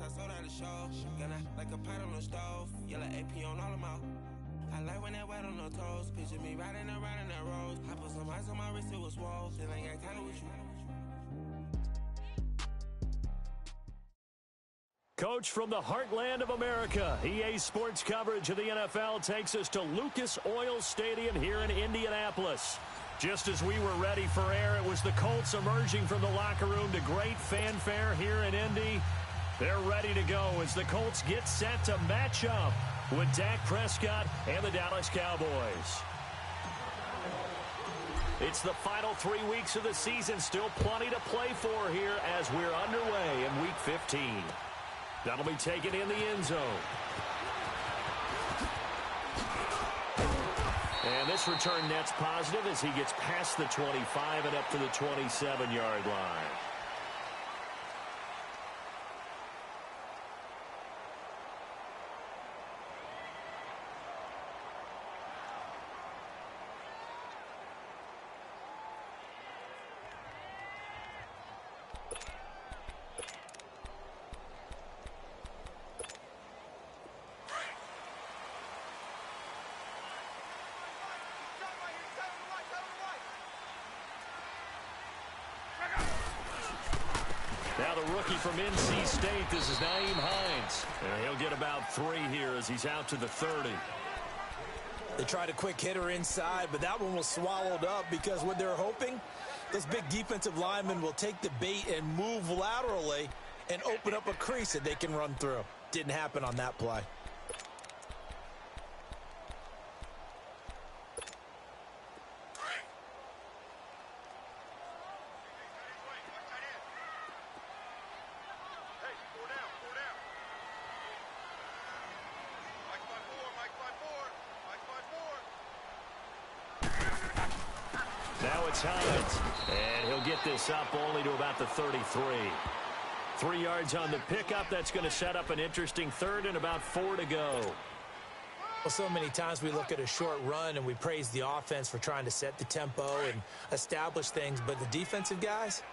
sold out the show. Gonna like a pot on the stove. Yellow AP on all of my. I like when that wet on the toes. Picture me riding around in that rose. I put some ice on my wrist, it was swole. Still ain't got time with you. Coach from the heartland of America, EA Sports coverage of the NFL takes us to Lucas Oil Stadium here in Indianapolis. Just as we were ready for air, it was the Colts emerging from the locker room to great fanfare here in Indy. They're ready to go as the Colts get set to match up with Dak Prescott and the Dallas Cowboys. It's the final 3 weeks of the season, still plenty to play for here as we're underway in Week 15. That'll be taken in the end zone. And this return net's positive as he gets past the 25 and up to the 27-yard line. Now the rookie from NC State, this is Nyheim Hines. And he'll get about 3 here as he's out to the 30. They tried a quick hitter inside, but that one was swallowed up because what they're hoping, those big defensive linemen will take the bait and move laterally and open up a crease that they can run through. Didn't happen on that play. Now it's Hines, and he'll get this up only to about the 33. 3 yards on the pickup. That's going to set up an interesting third and about 4 to go. Well, so many times we look at a short run and we praise the offense for trying to set the tempo and establish things, but the defensive guys,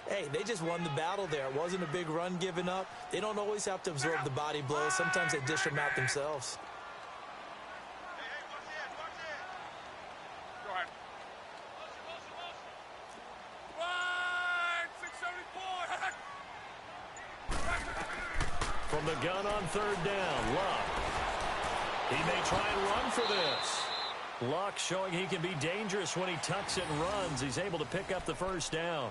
hey, they just won the battle there. It wasn't a big run given up. They don't always have to absorb the body blows. Sometimes they dish them out themselves. From the gun on third down, Luck. He may try and run for this. Luck showing he can be dangerous when he tucks it and runs. He's able to pick up the first down.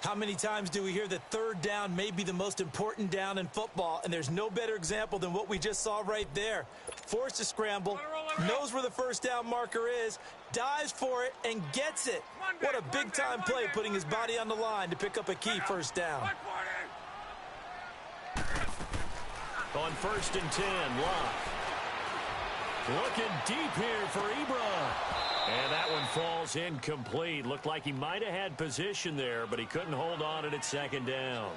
How many times do we hear that third down may be the most important down in football, and there's no better example than what we just saw right there. Forced to scramble, knows where the first down marker is, dives for it, and gets it. What a big-time play putting his body on the line to pick up a key first down. On 1st and 10, Luck. Looking deep here for Ebron. And that one falls incomplete. Looked like he might have had position there, but he couldn't hold on at second down.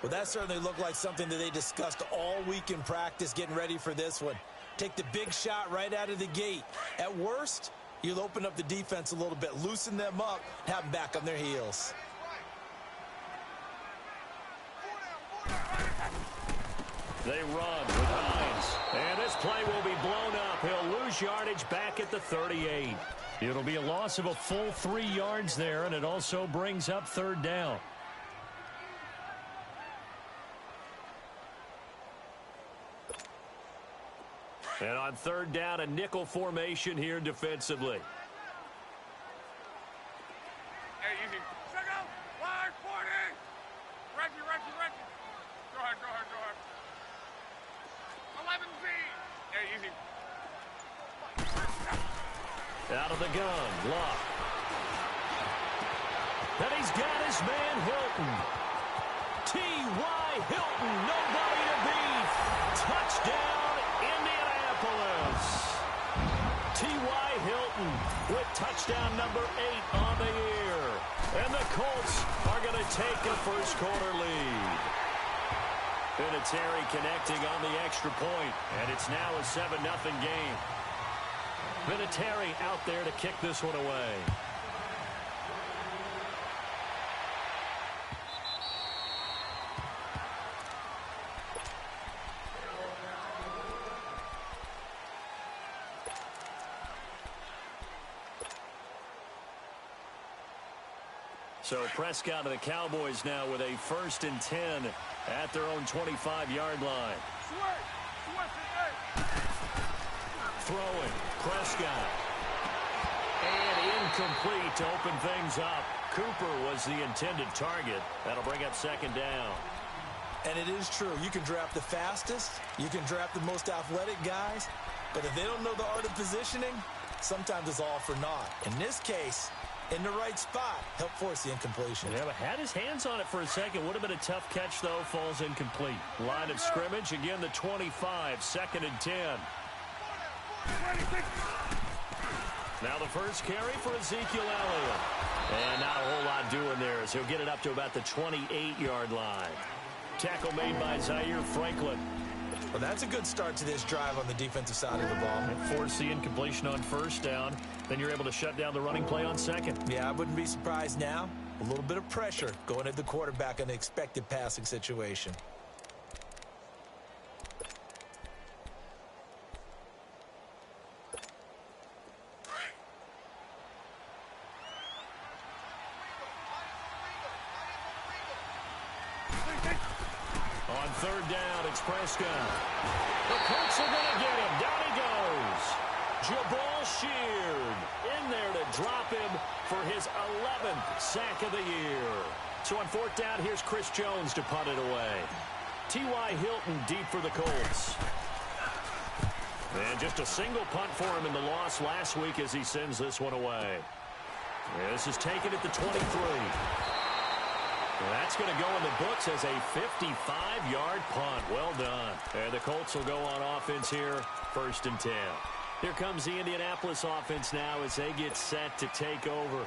Well, that certainly looked like something that they discussed all week in practice getting ready for this one. Take the big shot right out of the gate. At worst, you'll open up the defense a little bit, loosen them up, have them back on their heels. They run with Hines. And this play will be blown up. He'll lose yardage back at the 38. It'll be a loss of a full 3 yards there, and it also brings up third down. And on third down, a nickel formation here defensively. Hey, easy. Check out. Line 40. Reggie. Go ahead. 11Z. Hey, easy. Out of the gun, Luck. And he's got his man Hilton. T.Y. Hilton, nobody to beat. Touchdown, Indianapolis. T.Y. Hilton with touchdown number 8 on the year. And the Colts are going to take a first quarter lead. Vinatieri connecting on the extra point, and it's now a 7-0 game. Vinatieri out there to kick this one away. So Prescott and the Cowboys now with a 1st and 10 at their own 25-yard line. Throwing, Prescott. And incomplete to open things up. Cooper was the intended target. That'll bring up 2nd down. And it is true. You can draft the fastest. You can draft the most athletic guys. But if they don't know the art of positioning, sometimes it's all for naught. In this case, in the right spot, helped force the incompletion. Yeah, but had his hands on it for a second. Would have been a tough catch, though. Falls incomplete. Line of scrimmage, again, the 25, 2nd and 10. Now the first carry for Ezekiel Elliott. And not a whole lot doing there as he'll get it up to about the 28-yard line. Tackle made by Zaire Franklin. Well, that's a good start to this drive on the defensive side of the ball. Force the incompletion on 1st down. Then you're able to shut down the running play on 2nd. Yeah, I wouldn't be surprised now. A little bit of pressure going at the quarterback in an expected passing situation. On 3rd down, it's Prescott. The Colts are going to get him. Down he goes. Jabal Sheard in there to drop him for his 11th sack of the year. So on 4th down, here's Chris Jones to punt it away. T.Y. Hilton deep for the Colts. And just a single punt for him in the loss last week as he sends this one away. This is taken at the 23. That's going to go in the books as a 55-yard punt. Well done. And the Colts will go on offense here, 1st and 10. Here comes the Indianapolis offense now as they get set to take over.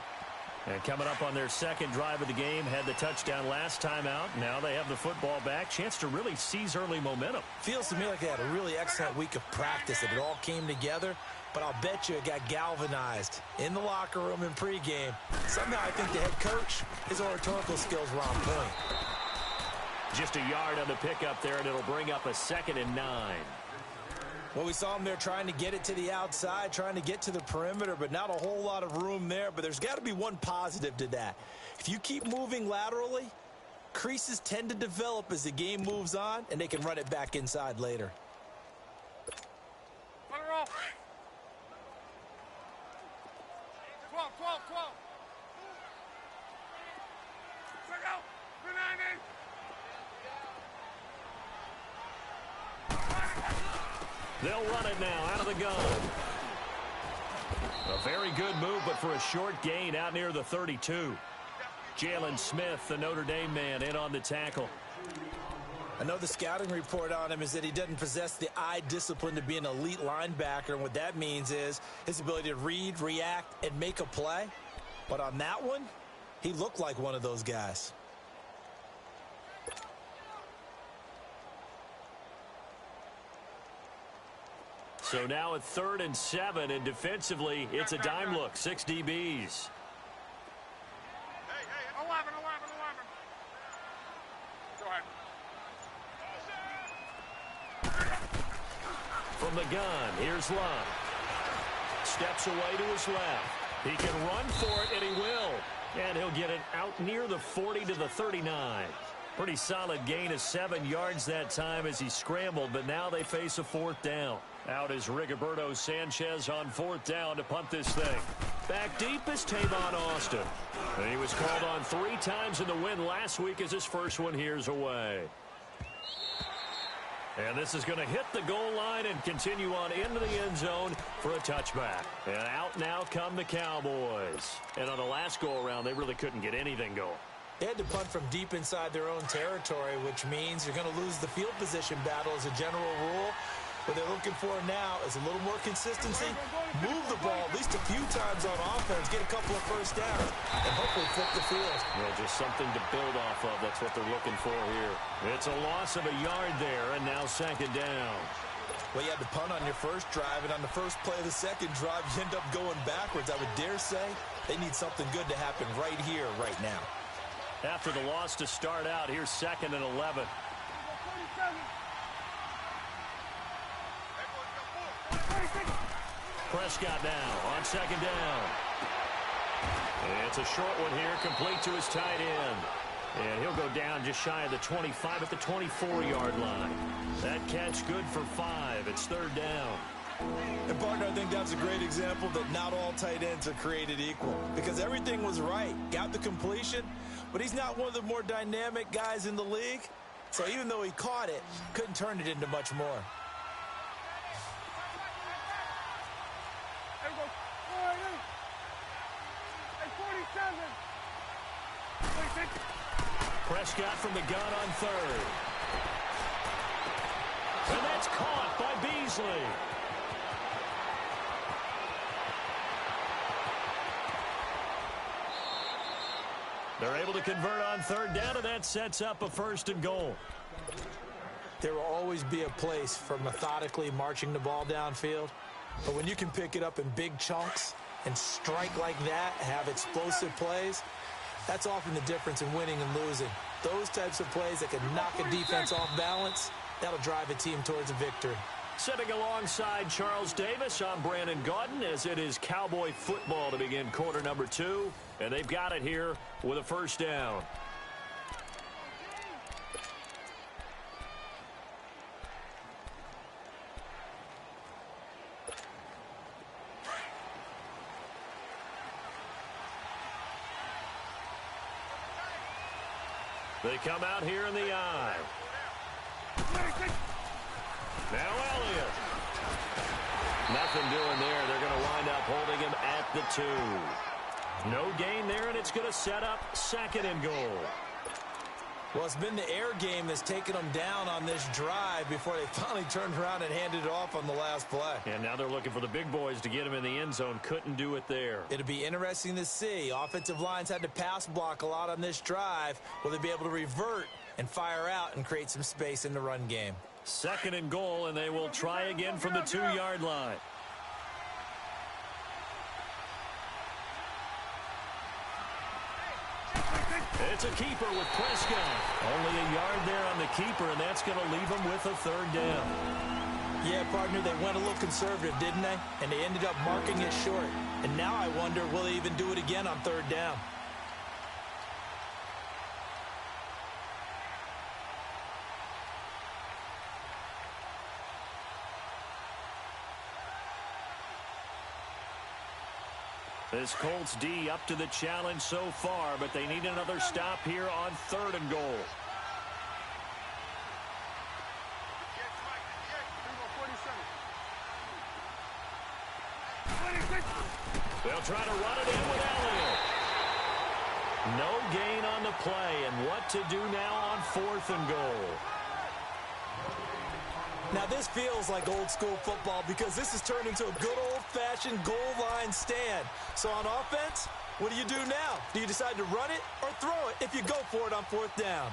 And coming up on their 2nd drive of the game, had the touchdown last time out. Now they have the football back. Chance to really seize early momentum. Feels to me like they had a really excellent week of practice. It all came together. But I'll bet you it got galvanized in the locker room in pregame. Somehow I think the head coach, his oratorical skills were on point. Just a yard on the pickup there, and it'll bring up a 2nd and 9. Well, we saw him there trying to get it to the outside, trying to get to the perimeter, but not a whole lot of room there. But there's got to be one positive to that. If you keep moving laterally, creases tend to develop as the game moves on, and they can run it back inside later. Let her roll. 12, 12, 12. Check out. 290. They'll run it now out of the gun. A very good move, but for a short gain out near the 32. Jalen Smith, the Notre Dame man, in on the tackle. I know the scouting report on him is that he doesn't possess the eye discipline to be an elite linebacker, and what that means is his ability to read, react, and make a play. But on that one, he looked like one of those guys. So now at 3rd and 7, and defensively, it's a dime look. 6 DBs. Hey, 11. Go ahead. From the gun, here's Love. Steps away to his left. He can run for it, and he will. And he'll get it out near the 40 to the 39. Pretty solid gain of 7 yards that time as he scrambled, but now they face a 4th down. Out is Rigoberto Sanchez on 4th down to punt this thing. Back deep is Tavon Austin. And he was called on 3 times in the win last week as his first one here's away. And this is going to hit the goal line and continue on into the end zone for a touchback. And out now come the Cowboys. And on the last go-around, they really couldn't get anything going. They had to punt from deep inside their own territory, which means you're going to lose the field position battle as a general rule. What they're looking for now is a little more consistency, move the ball at least a few times on offense, get a couple of first downs, and hopefully flip the field. Well, just something to build off of. That's what they're looking for here. It's a loss of a yard there, and now 2nd down. Well, you had to punt on your first drive, and on the first play of the second drive, you end up going backwards. I would dare say they need something good to happen right here, right now. After the loss to start out, here's 2nd and 11. Prescott now on 2nd down. And it's a short one here, complete to his tight end. And he'll go down just shy of the 25 at the 24-yard line. That catch good for 5. It's third down. And, partner, I think that's a great example that not all tight ends are created equal, because everything was right. Got the completion, but he's not one of the more dynamic guys in the league. So even though he caught it, couldn't turn it into much more. There we go. 47. 26. Prescott from the gun on third. And that's caught by Beasley. They're able to convert on third down, and that sets up a 1st and goal. There will always be a place for methodically marching the ball downfield. But when you can pick it up in big chunks and strike like that, have explosive plays, that's often the difference in winning and losing. Those types of plays that can knock a defense off balance, that'll drive a team towards a victory. Sitting alongside Charles Davis, I'm Brandon Gaudin, as it is Cowboy football to begin quarter number 2. And they've got it here with a 1st down. They come out here in the eye. Now Elliott. Nothing doing there. They're going to wind up holding him at the 2. No gain there, and it's going to set up 2nd and goal. Well, it's been the air game that's taken them down on this drive before they finally turned around and handed it off on the last play. And now they're looking for the big boys to get him in the end zone. Couldn't do it there. It'll be interesting to see. Offensive lines had to pass block a lot on this drive. Will they be able to revert and fire out and create some space in the run game? 2nd and goal, and they will try again from the 2-yard line. It's a keeper with Prescott. Only a yard there on the keeper, and that's going to leave him with a 3rd down. Yeah, partner, they went a little conservative, didn't they? And they ended up marking it short. And now I wonder, will they even do it again on 3rd down? This Colts D up to the challenge so far, but they need another stop here on 3rd and goal. They'll try to run it in with Elliott. No gain on the play, and what to do now on 4th and goal. Now, this feels like old-school football because this is turning into a good old-fashioned goal line stand. So on offense, what do you do now? Do you decide to run it or throw it if you go for it on 4th down?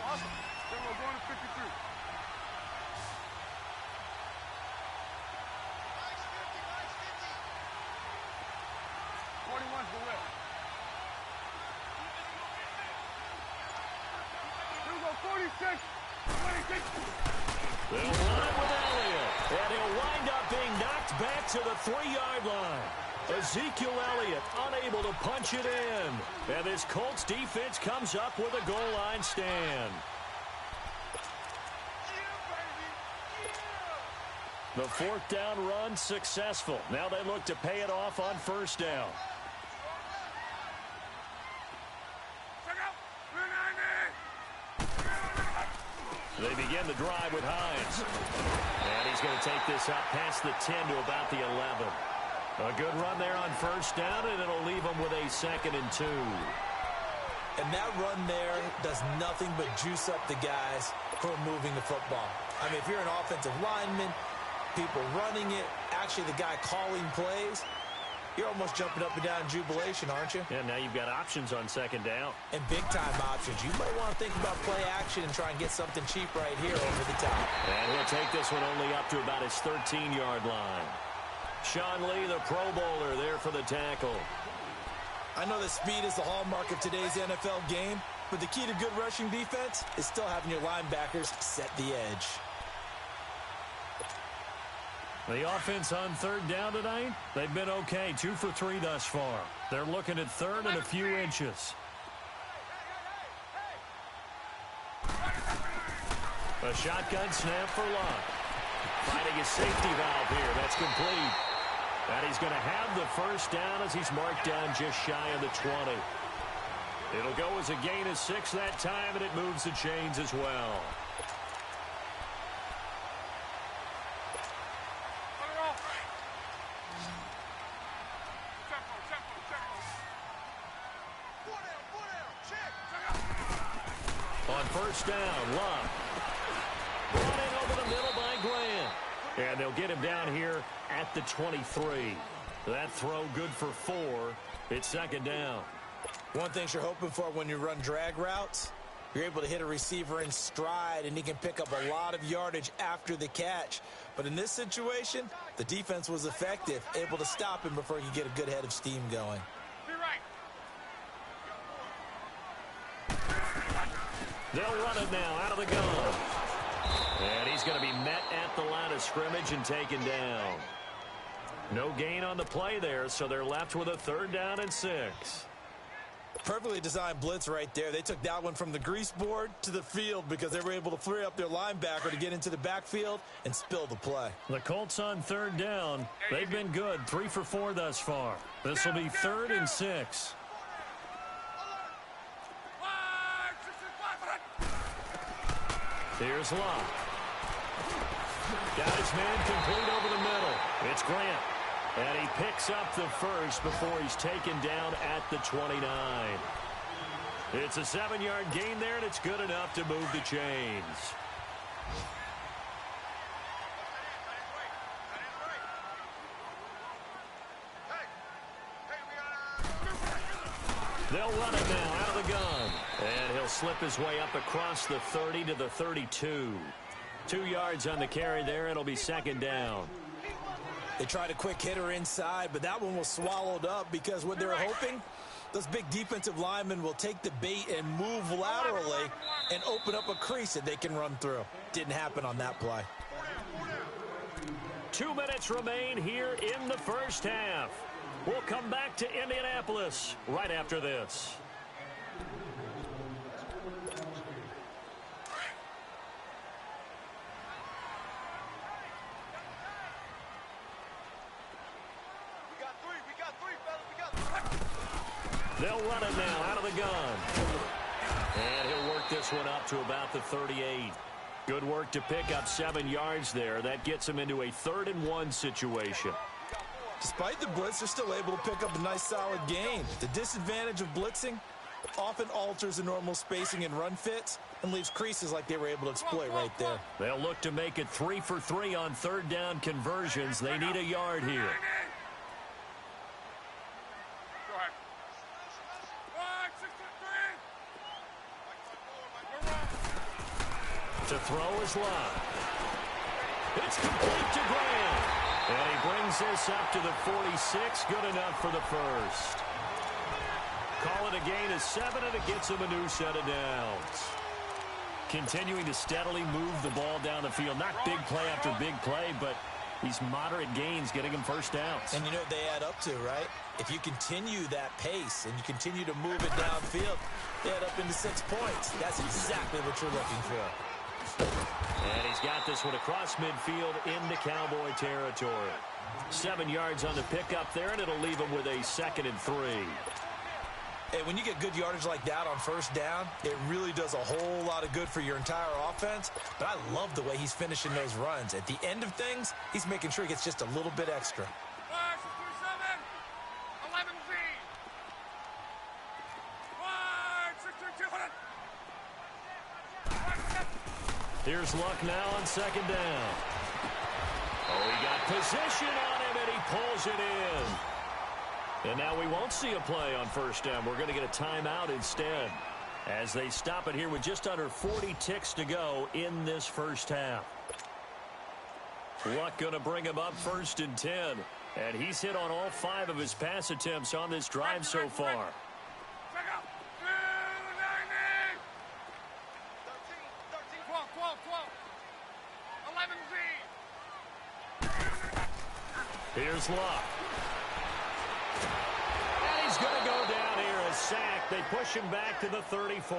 Awesome. Then we're going to 53. They'll run it with Elliott, and he'll wind up being knocked back to the 3-yard line. Ezekiel Elliott unable to punch it in. And this Colts defense comes up with a goal line stand. The 4th down run successful. Now they look to pay it off on 1st down. They begin the drive with Hines. And he's going to take this up past the 10 to about the 11. A good run there on 1st down, and it'll leave them with a 2nd and 2. And that run there does nothing but juice up the guys who are moving the football. I mean, if you're an offensive lineman, people running it, actually the guy calling plays, you're almost jumping up and down in jubilation, aren't you? Yeah, now you've got options on 2nd down. And big-time options. You might want to think about play action and try and get something cheap right here over the top. And he'll take this one only up to about his 13-yard line. Sean Lee, the Pro Bowler, there for the tackle. I know that speed is the hallmark of today's NFL game, but the key to good rushing defense is still having your linebackers set the edge. The offense on third down tonight, they've been okay. 2 for 3 thus far. They're looking at third and a few inches. A shotgun snap for Luck. Finding a safety valve here. That's complete. And he's going to have the first down as he's marked down just shy of the 20. It'll go as a gain of 6 that time, and it moves the chains as well. On first down, Love. Brought in over the middle by Grant. And they'll get him down here at the 23. That throw good for 4. It's second down. One thing you're hoping for when you run drag routes, you're able to hit a receiver in stride, and he can pick up a lot of yardage after the catch. But in this situation, the defense was effective, able to stop him before he could get a good head of steam going. They'll run it now out of the gun. And he's going to be met at the line of scrimmage and taken down. No gain on the play there, so they're left with a third down and 6. Perfectly designed blitz right there. They took that one from the grease board to the field because they were able to free up their linebacker to get into the backfield and spill the play. The Colts on third down. They've been good. 3 for 4 thus far. This will be third and 6. Here's Locke. Got his man complete over the middle. It's Grant. And he picks up the first before he's taken down at the 29. It's a 7-yard gain there, and it's good enough to move the chains. They'll run it now out of the gun. And he'll slip his way up across the 30 to the 32. 2 yards on the carry there. It'll be second down. They tried a quick hitter inside, but that one was swallowed up because what they were hoping, those big defensive linemen will take the bait and move laterally and open up a crease that they can run through. Didn't happen on that play. 2 minutes remain here in the first half. We'll come back to Indianapolis right after this. They'll run it now out of the gun. And he'll work this one up to about the 38. Good work to pick up 7 yards there. That gets him into a 3rd and 1 situation. Despite the blitz, they're still able to pick up a nice solid gain. The disadvantage of blitzing often alters the normal spacing and run fits and leaves creases like they were able to exploit right there. They'll look to make it 3 for 3 on third down conversions. They need a yard here. To throw is Locke. It's complete to Grant. And he brings this up to the 46. Good enough for the first. Call it a gain of 7, and it gets him a new set of downs. Continuing to steadily move the ball down the field. Not big play after big play, but these moderate gains getting him first downs. And you know what they add up to, right? If you continue that pace and you continue to move it downfield, they add up into 6 points. That's exactly what you're looking for. And he's got this one across midfield into Cowboy territory. 7 yards on the pickup there, and it'll leave him with a 2nd and 3. Hey, when you get good yardage like that on first down, it really does a whole lot of good for your entire offense. But I love the way he's finishing those runs. At the end of things, he's making sure he gets just a little bit extra. Here's Luck now on second down. Oh, he got position on him, and he pulls it in. And now we won't see a play on first down. We're going to get a timeout instead as they stop it here with just under 40 ticks to go in this first half. Luck going to bring him up 1st and 10. And he's hit on all 5 of his pass attempts on this drive so far. Here's Luck. And he's going to go down here, a sack. They push him back to the 34.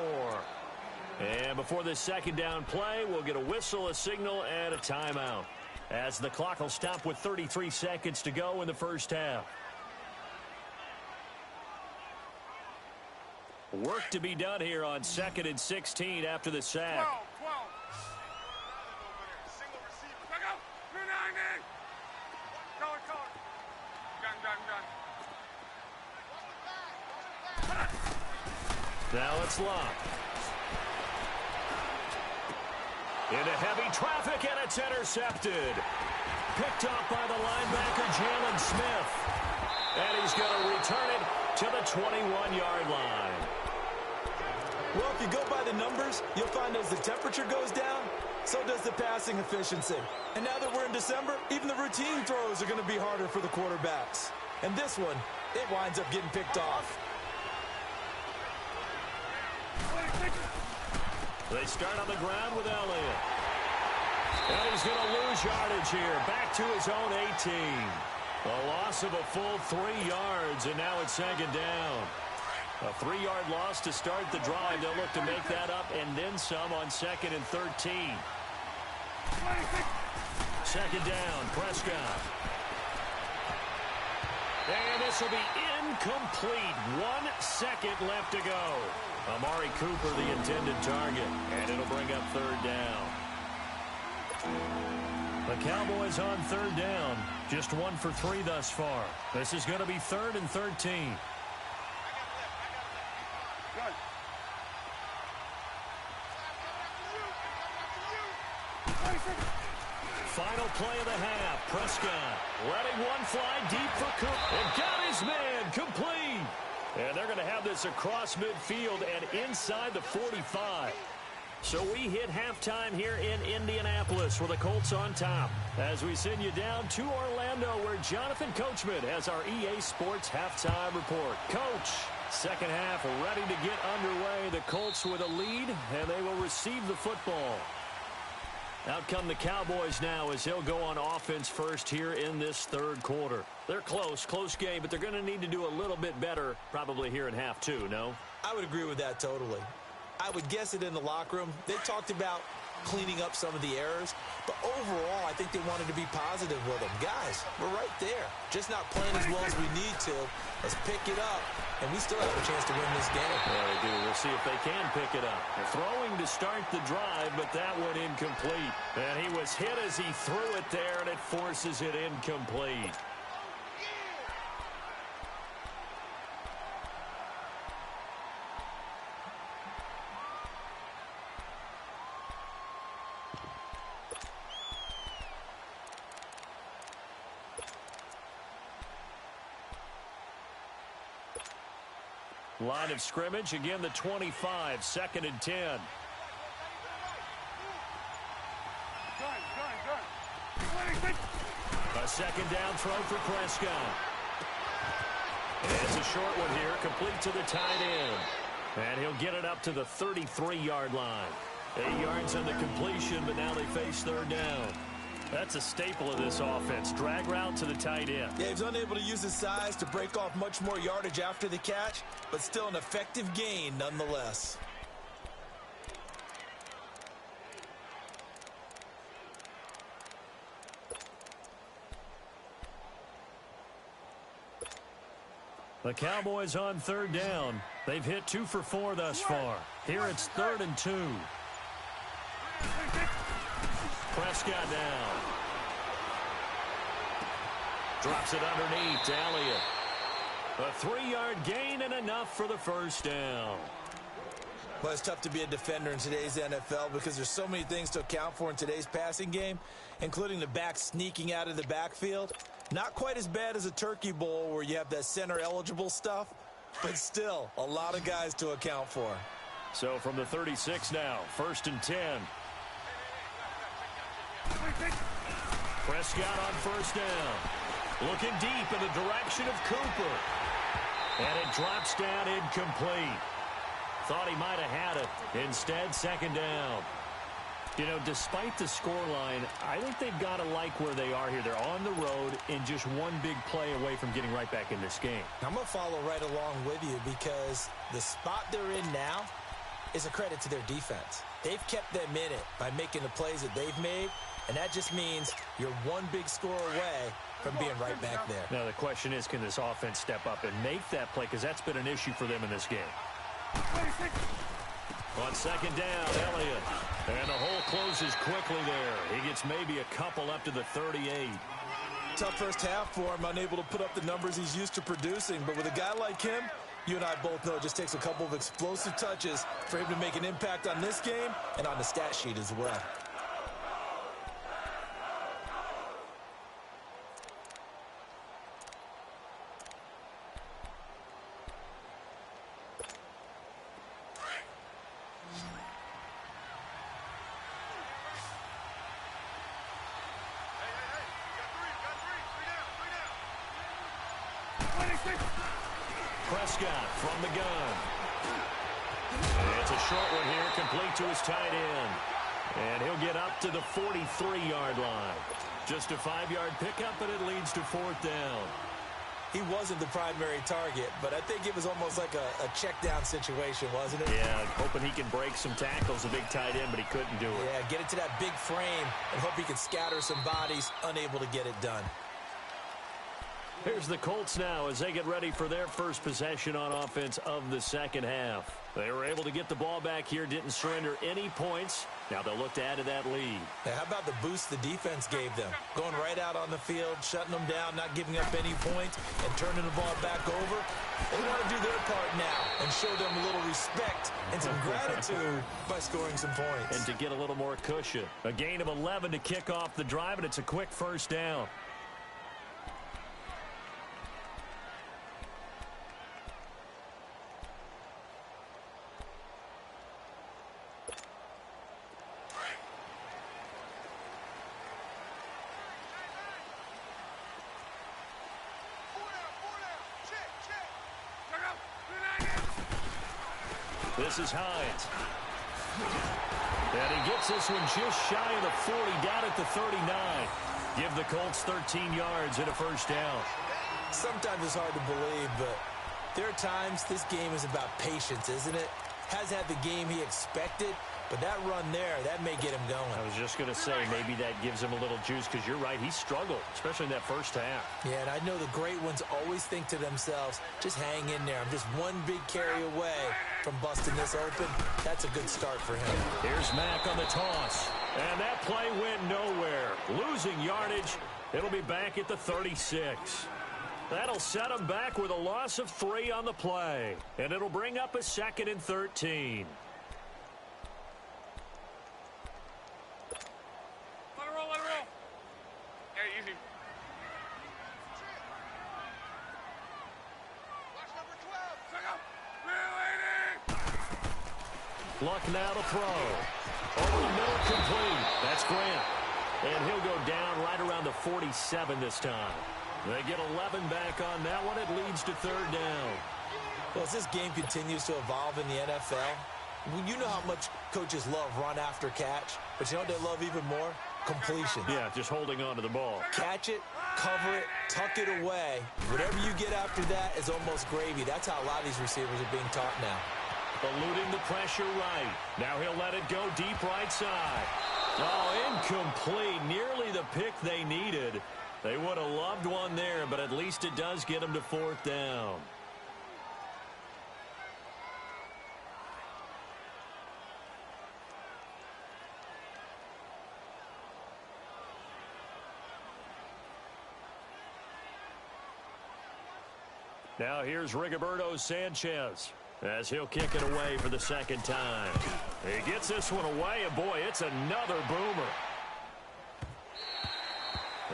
And before this second down play, we'll get a whistle, a signal, and a timeout, as the clock will stop with 33 seconds to go in the first half. Work to be done here on 2nd and 16 after the sack. 12. Single receiver. Look out. 290. Color. Gun. Now it's Luck. Into heavy traffic, and it's intercepted. Picked off by the linebacker, Jalen Smith. And he's going to return it to the 21-yard line. Well, if you go by the numbers, you'll find as the temperature goes down, so does the passing efficiency. And now that we're in December, even the routine throws are going to be harder for the quarterbacks. And this one, it winds up getting picked off. They start on the ground with Elliott. And he's going to lose yardage here. Back to his own 18. A loss of a full 3 yards, and now it's second down. A 3-yard loss to start the drive. They'll look to make that up and then some on 2nd and 13. Second down, Prescott. And this will be incomplete. 1 second left to go. Amari Cooper, the intended target, and it'll bring up third down. The Cowboys on third down. Just 1 for 3 thus far. This is going to be 3rd and 13. Final play of the half. Prescott letting one fly deep for Cooper. And got his man complete. And they're going to have this across midfield and inside the 45. So we hit halftime here in Indianapolis with the Colts on top, as we send you down to Orlando, where Jonathan Coachman has our EA Sports halftime report. Coach, second half ready to get underway. The Colts with a lead, and they will receive the football. Out come the Cowboys now as they'll go on offense first here in this third quarter. They're close game, but they're going to need to do a little bit better probably here in half two, no? I would agree with that totally. I would guess it in the locker room. They talked about cleaning up some of the errors, but overall, I think they wanted to be positive with them. Guys, we're right there. Just not playing as well as we need to. Let's pick it up, and we still have a chance to win this game. Yeah, they do. We'll see if they can pick it up. They're throwing to start the drive, but that one incomplete. And he was hit as he threw it there, and it forces it incomplete. Line of scrimmage, again the 25, 2nd and 10. A second down throw for Prescott. And it's a short one here, complete to the tight end. And he'll get it up to the 33-yard line. 8 yards on the completion, but now they face third down. That's a staple of this offense. Drag route to the tight end. Yeah, he's unable to use his size to break off much more yardage after the catch, but still an effective gain nonetheless. The Cowboys on third down. They've hit 2 for 4 thus far. Here it's 3rd and 2. Prescott down. Drops it underneath to Elliott. A 3-yard gain and enough for the first down. Well, it's tough to be a defender in today's NFL because there's so many things to account for in today's passing game, including the back sneaking out of the backfield. Not quite as bad as a turkey bowl where you have that center-eligible stuff, but still a lot of guys to account for. So from the 36 now, 1st and 10. Prescott on first down. Looking deep in the direction of Cooper. And it drops down incomplete. Thought he might have had it. Instead, second down. You know, despite the scoreline, I think they've got to like where they are here. They're on the road and just one big play away from getting right back in this game. I'm going to follow right along with you because the spot they're in now is a credit to their defense. They've kept them in it by making the plays that they've made, and that just means you're one big score away from being right back there. Now, the question is, can this offense step up and make that play? Because that's been an issue for them in this game. On second down, Elliott. And the hole closes quickly there. He gets maybe a couple up to the 38. Tough first half for him, unable to put up the numbers he's used to producing. But with a guy like him, you and I both know it just takes a couple of explosive touches for him to make an impact on this game and on the stat sheet as well. Prescott from the gun. It's a short one here, complete to his tight end. And he'll get up to the 43-yard line. Just a 5-yard pickup, but it leads to fourth down. He wasn't the primary target, but I think it was almost like a check-down situation, wasn't it? Yeah, hoping he can break some tackles, a big tight end, but he couldn't do it. Yeah, get it to that big frame and hope he can scatter some bodies, unable to get it done. Here's the Colts now as they get ready for their first possession on offense of the second half. They were able to get the ball back here, didn't surrender any points. Now they'll look to add to that lead. Now, how about the boost the defense gave them? Going right out on the field, shutting them down, not giving up any points, and turning the ball back over. They want to do their part now and show them a little respect and some gratitude by scoring some points. And to get a little more cushion. A gain of 11 to kick off the drive, and it's a quick first down. This is Hines. And he gets this one just shy of the 40, down at the 39. Give the Colts 13 yards and a first down. Sometimes it's hard to believe, but there are times this game is about patience, isn't it? Has had the game he expected, but that run there, that may get him going. I was just going to say, maybe that gives him a little juice, because you're right, he struggled, especially in that first half. Yeah, and I know the great ones always think to themselves, just hang in there. I'm just one big carry away from busting this open. That's a good start for him. Here's Mack on the toss. And that play went nowhere. Losing yardage. It'll be back at the 36. That'll set him back with a loss of 3 on the play. And it'll bring up a 2nd and 13. Let it roll, let it roll. Yeah, easy. Watch number 12. Check out. Luck now to throw. Over the middle, complete. That's Grant. And he'll go down right around the 47 this time. They get 11 back on that one. It leads to third down. Well, as this game continues to evolve in the NFL, you know how much coaches love run after catch, but you know what they love even more? Completion. Yeah, just holding on to the ball. Catch it, cover it, tuck it away. Whatever you get after that is almost gravy. That's how a lot of these receivers are being taught now. Eluding the pressure right. Now he'll let it go deep right side. Oh, incomplete. Nearly the pick they needed. They would have loved one there, but at least it does get them to fourth down. Now here's Rigoberto Sanchez as he'll kick it away for the second time. He gets this one away, and boy, it's another boomer.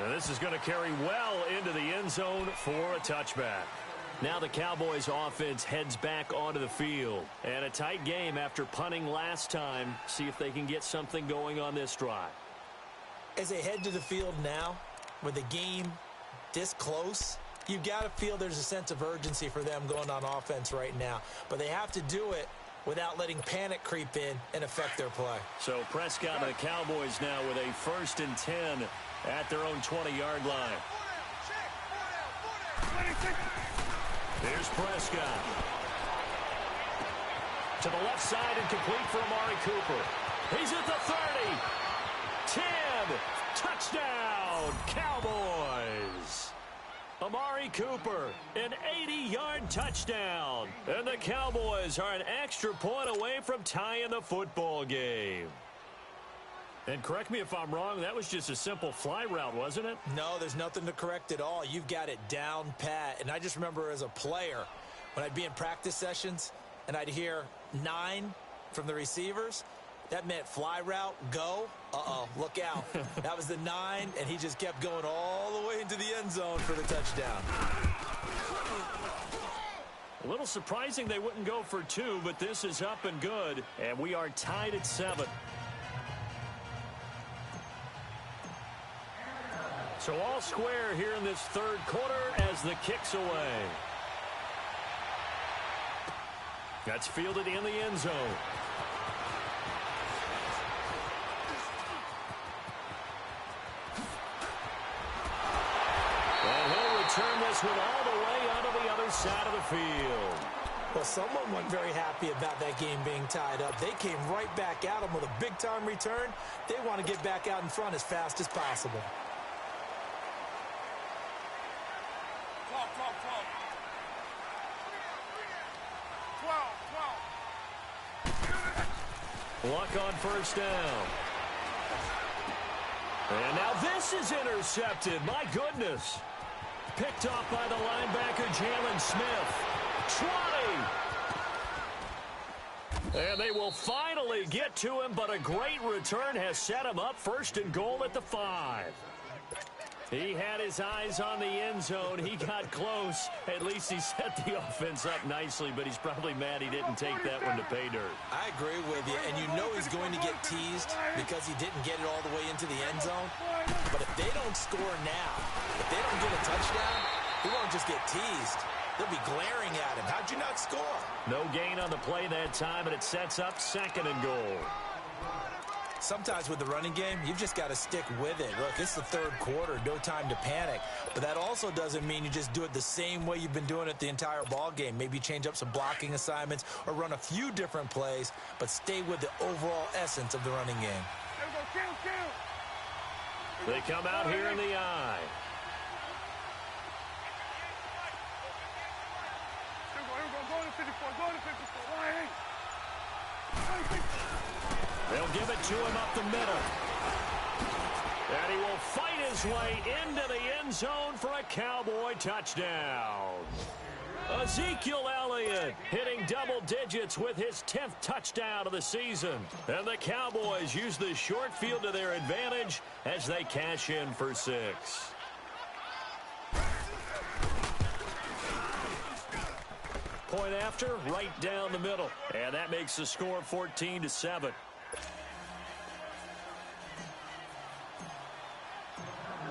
And this is going to carry well into the end zone for a touchback. Now the Cowboys offense heads back onto the field. And a tight game after punting last time. See if they can get something going on this drive. As they head to the field now, with the game this close, you've got to feel there's a sense of urgency for them going on offense right now. But they have to do it without letting panic creep in and affect their play. So Prescott and the Cowboys now with a 1st and 10 at their own 20-yard line. Here's Prescott. To the left side and complete for Amari Cooper. He's at the 30. 10. Touchdown, Cowboys. Amari Cooper, an 80-yard touchdown. And the Cowboys are an extra point away from tying the football game. And correct me if I'm wrong, that was just a simple fly route, wasn't it? No, there's nothing to correct at all. You've got it down pat. And I just remember as a player, when I'd be in practice sessions and I'd hear 9 from the receivers, that meant fly route, go. Uh-oh, look out. That was the 9, and he just kept going all the way into the end zone for the touchdown. A little surprising they wouldn't go for 2, but this is up and good, and we are tied at 7. So all square here in this 3rd quarter as the kick's away. That's fielded in the end zone. Turn this one all the way onto the other side of the field. Well, someone wasn't very happy about that game being tied up. They came right back at him with a big-time return. They want to get back out in front as fast as possible. 12. Luck on 1st down. And now this is intercepted. My goodness. Picked off by the linebacker, Jalen Smith. 20. And they will finally get to him, but a great return has set him up 1st and goal at the 5. He had his eyes on the end zone. He got close. At least he set the offense up nicely, but he's probably mad he didn't take that one to pay dirt. I agree with you, and you know he's going to get teased because he didn't get it all the way into the end zone. But if they don't score now, if they don't get a touchdown, he won't just get teased. They'll be glaring at him. How'd you not score? No gain on the play that time, and it sets up 2nd and goal. Sometimes with the running game, you've just got to stick with it. Look, it's the 3rd quarter, no time to panic. But that also doesn't mean you just do it the same way you've been doing it the entire ball game. Maybe change up some blocking assignments or run a few different plays, but stay with the overall essence of the running game. They come out here in the eye. They'll give it to him up the middle. And he will fight his way into the end zone for a Cowboy touchdown. Ezekiel Elliott hitting double digits with his 10th touchdown of the season. And the Cowboys use the short field to their advantage as they cash in for 6. Point after, right down the middle. And that makes the score 14-7.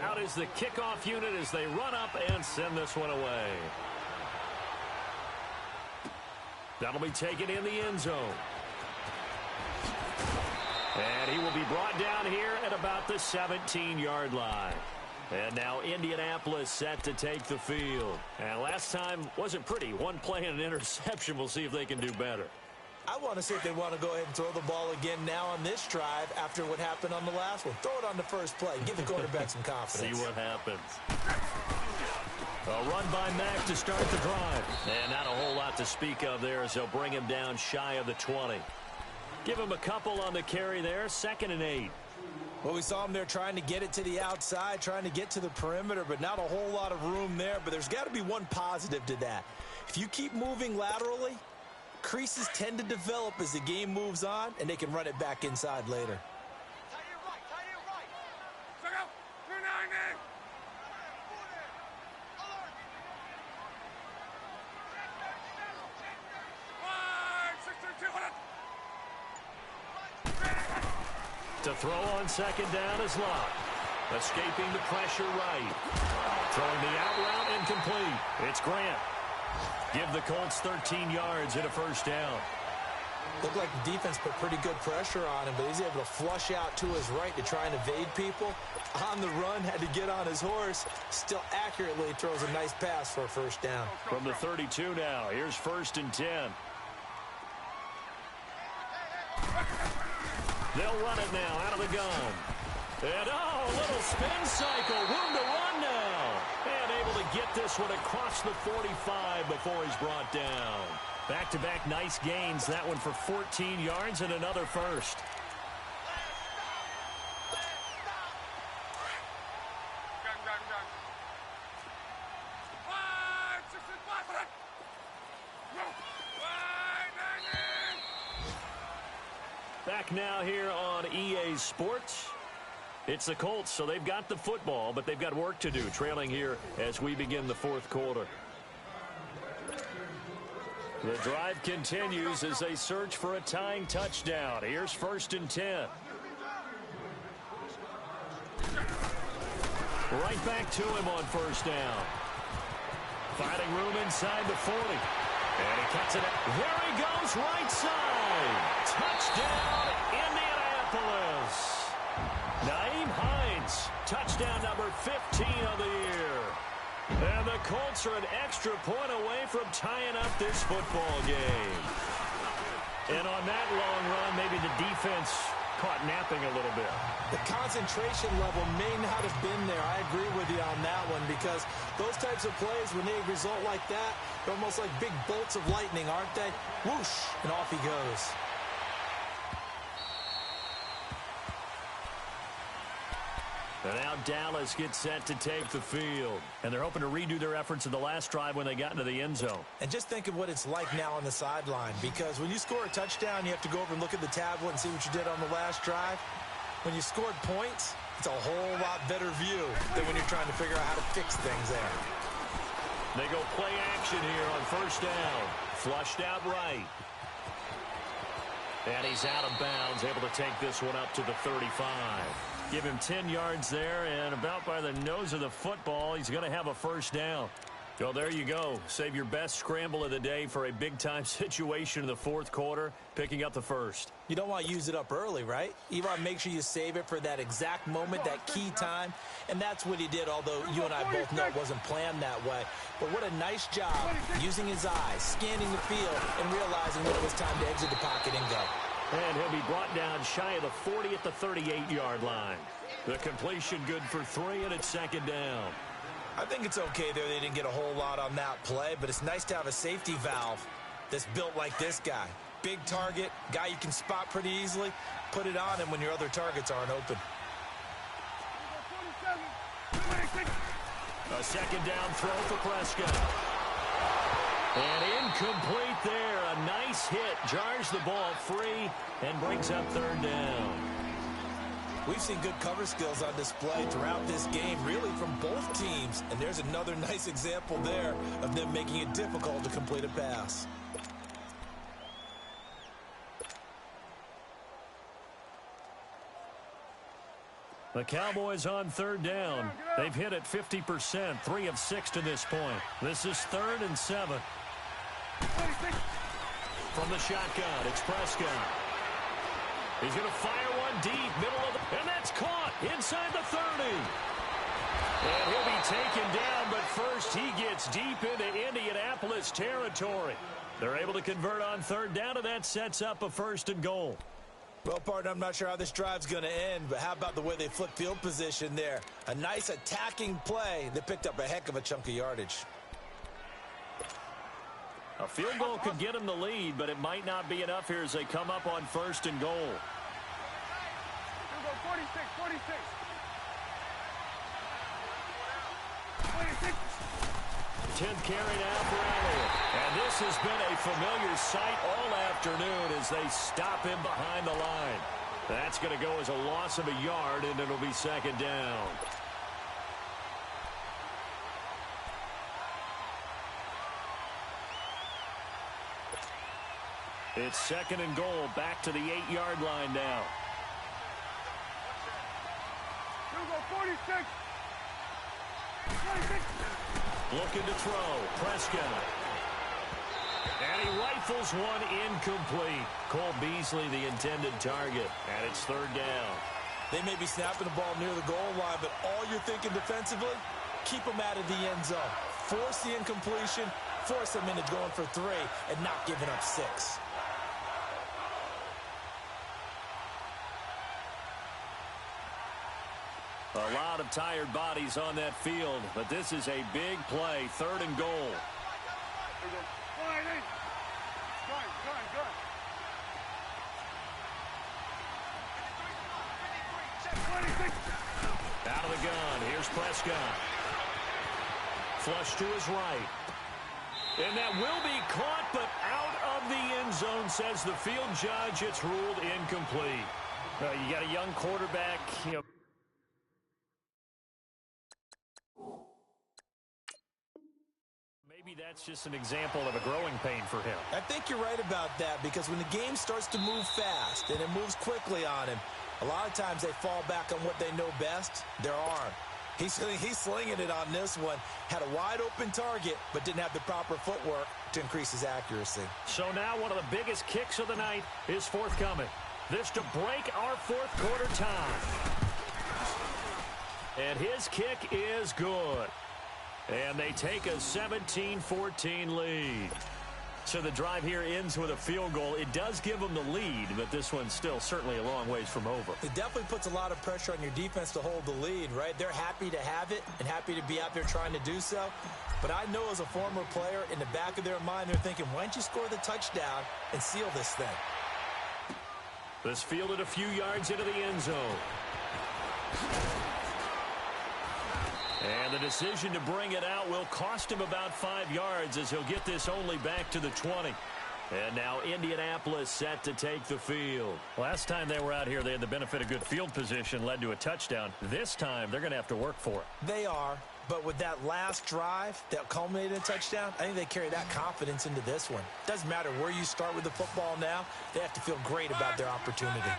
Out is the kickoff unit as they run up and send this one away. That'll be taken in the end zone. And he will be brought down here at about the 17-yard line. And now Indianapolis set to take the field. And last time wasn't pretty. One play and an interception. We'll see if they can do better. I want to see if they want to go ahead and throw the ball again now on this drive after what happened on the last one. Throw it on the first play. Give the quarterback some confidence. See what happens. A run by Mack to start the drive. And not a whole lot to speak of there as they'll bring him down shy of the 20. Give him a couple on the carry there. 2nd and 8. Well, we saw him there trying to get it to the outside, trying to get to the perimeter, but not a whole lot of room there. But there's got to be one positive to that. If you keep moving laterally, creases tend to develop as the game moves on, and they can run it back inside later. To throw on 2nd down is Locke. Escaping the pressure right. Throwing the out route incomplete. It's Grant. Give the Colts 13 yards and a 1st down. Looked like the defense put pretty good pressure on him, but he's able to flush out to his right to try and evade people. On the run, had to get on his horse. Still accurately throws a nice pass for a first down. From the 32 now, here's 1st and 10. They'll run it now out of the gun. And, oh, a little spin cycle. Room to run now. And able to get this one across the 45 before he's brought down. Back-to-back nice gains. That one for 14 yards and another first. Back now here on EA Sports. It's the Colts, so they've got the football, but they've got work to do, trailing here as we begin the 4th quarter. The drive continues as they search for a tying touchdown. Here's 1st and 10. Right back to him on 1st down. Finding room inside the 40. And he cuts it out. There he goes, right side. Touchdown, Indianapolis. Nyheim Hines, touchdown number 15 of the year. And the Colts are an extra point away from tying up this football game. And on that long run, maybe the defense caught napping a little bit. The concentration level may not have been there. I agree with you on that one, because those types of plays, when they result like that, they're almost like big bolts of lightning, aren't they? Whoosh, and off he goes. And now Dallas gets set to take the field. And they're hoping to redo their efforts in the last drive when they got into the end zone. And just think of what it's like now on the sideline, because when you score a touchdown, you have to go over and look at the tablet and see what you did on the last drive. When you scored points, it's a whole lot better view than when you're trying to figure out how to fix things there. They go play action here on 1st down. Flushed out right. And he's out of bounds, able to take this one up to the 35. Give him 10 yards there, and about by the nose of the football, he's going to have a 1st down. So there you go. Save your best scramble of the day for a big-time situation in the 4th quarter, picking up the 1st. You don't want to use it up early, right? You want to make sure you save it for that exact moment, that key time, and that's what he did, although you and I both know it wasn't planned that way. But what a nice job using his eyes, scanning the field, and realizing when it was time to exit the pocket and go. And he'll be brought down shy of the 40 at the 38-yard line. The completion good for 3, and it's 2nd down. I think it's okay there. They didn't get a whole lot on that play, but it's nice to have a safety valve that's built like this guy. Big target, guy you can spot pretty easily. Put it on him when your other targets aren't open. A 2nd down throw for Prescott. And incomplete there. A nice hit. Jars the ball free and brings up 3rd down. We've seen good cover skills on display throughout this game, really from both teams. And there's another nice example there of them making it difficult to complete a pass. The Cowboys on 3rd down. They've hit it 50%, 3 of 6 to this point. This is 3rd and 7. From the shotgun, it's Prescott. He's going to fire one deep, middle of the... And that's caught inside the 30. And he'll be taken down, but first he gets deep into Indianapolis territory. They're able to convert on 3rd down, and that sets up a 1st and goal. Well, partner, I'm not sure how this drive's going to end, but how about the way they flip field position there? A nice attacking play that picked up a heck of a chunk of yardage. A field goal could get them the lead, but it might not be enough here as they come up on 1st and goal. 10th carry now for Elliott. And this has been a familiar sight all afternoon as they stop him behind the line. That's going to go as a loss of a yard, and it'll be 2nd down. It's 2nd and goal, back to the 8-yard line now. 46. Looking to throw. Prescott. And he rifles one incomplete. Cole Beasley, the intended target, and it's third down. They may be snapping the ball near the goal line, but all you're thinking defensively, keep them out of the end zone. Force the incompletion, force them into going for 3, and not giving up 6. A lot of tired bodies on that field, but this is a big play, 3rd and goal. Out of the gun, here's Prescott. Flush to his right. And that will be caught, but out of the end zone, says the field judge. It's ruled incomplete. You got a young quarterback, maybe that's just an example of a growing pain for him. I think you're right about that, because when the game starts to move fast and it moves quickly on him, a lot of times they fall back on what they know best, their arm. He's slinging it on this one. Had a wide-open target, but didn't have the proper footwork to increase his accuracy. So now one of the biggest kicks of the night is forthcoming. This to break our 4th quarter tie. And his kick is good. And they take a 17-14 lead. So the drive here ends with a field goal. It does give them the lead, but this one's still certainly a long ways from over. It definitely puts a lot of pressure on your defense to hold the lead, right? They're happy to have it and happy to be out there trying to do so. But I know as a former player, in the back of their mind, they're thinking, why don't you score the touchdown and seal this thing? This fielded a few yards into the end zone. And the decision to bring it out will cost him about 5 yards, as he'll get this only back to the 20. And now Indianapolis set to take the field. Last time they were out here, they had the benefit of good field position, led to a touchdown. This time, they're going to have to work for it. They are, but with that last drive that culminated in a touchdown, I think they carry that confidence into this one. Doesn't matter where you start with the football now, they have to feel great about their opportunity.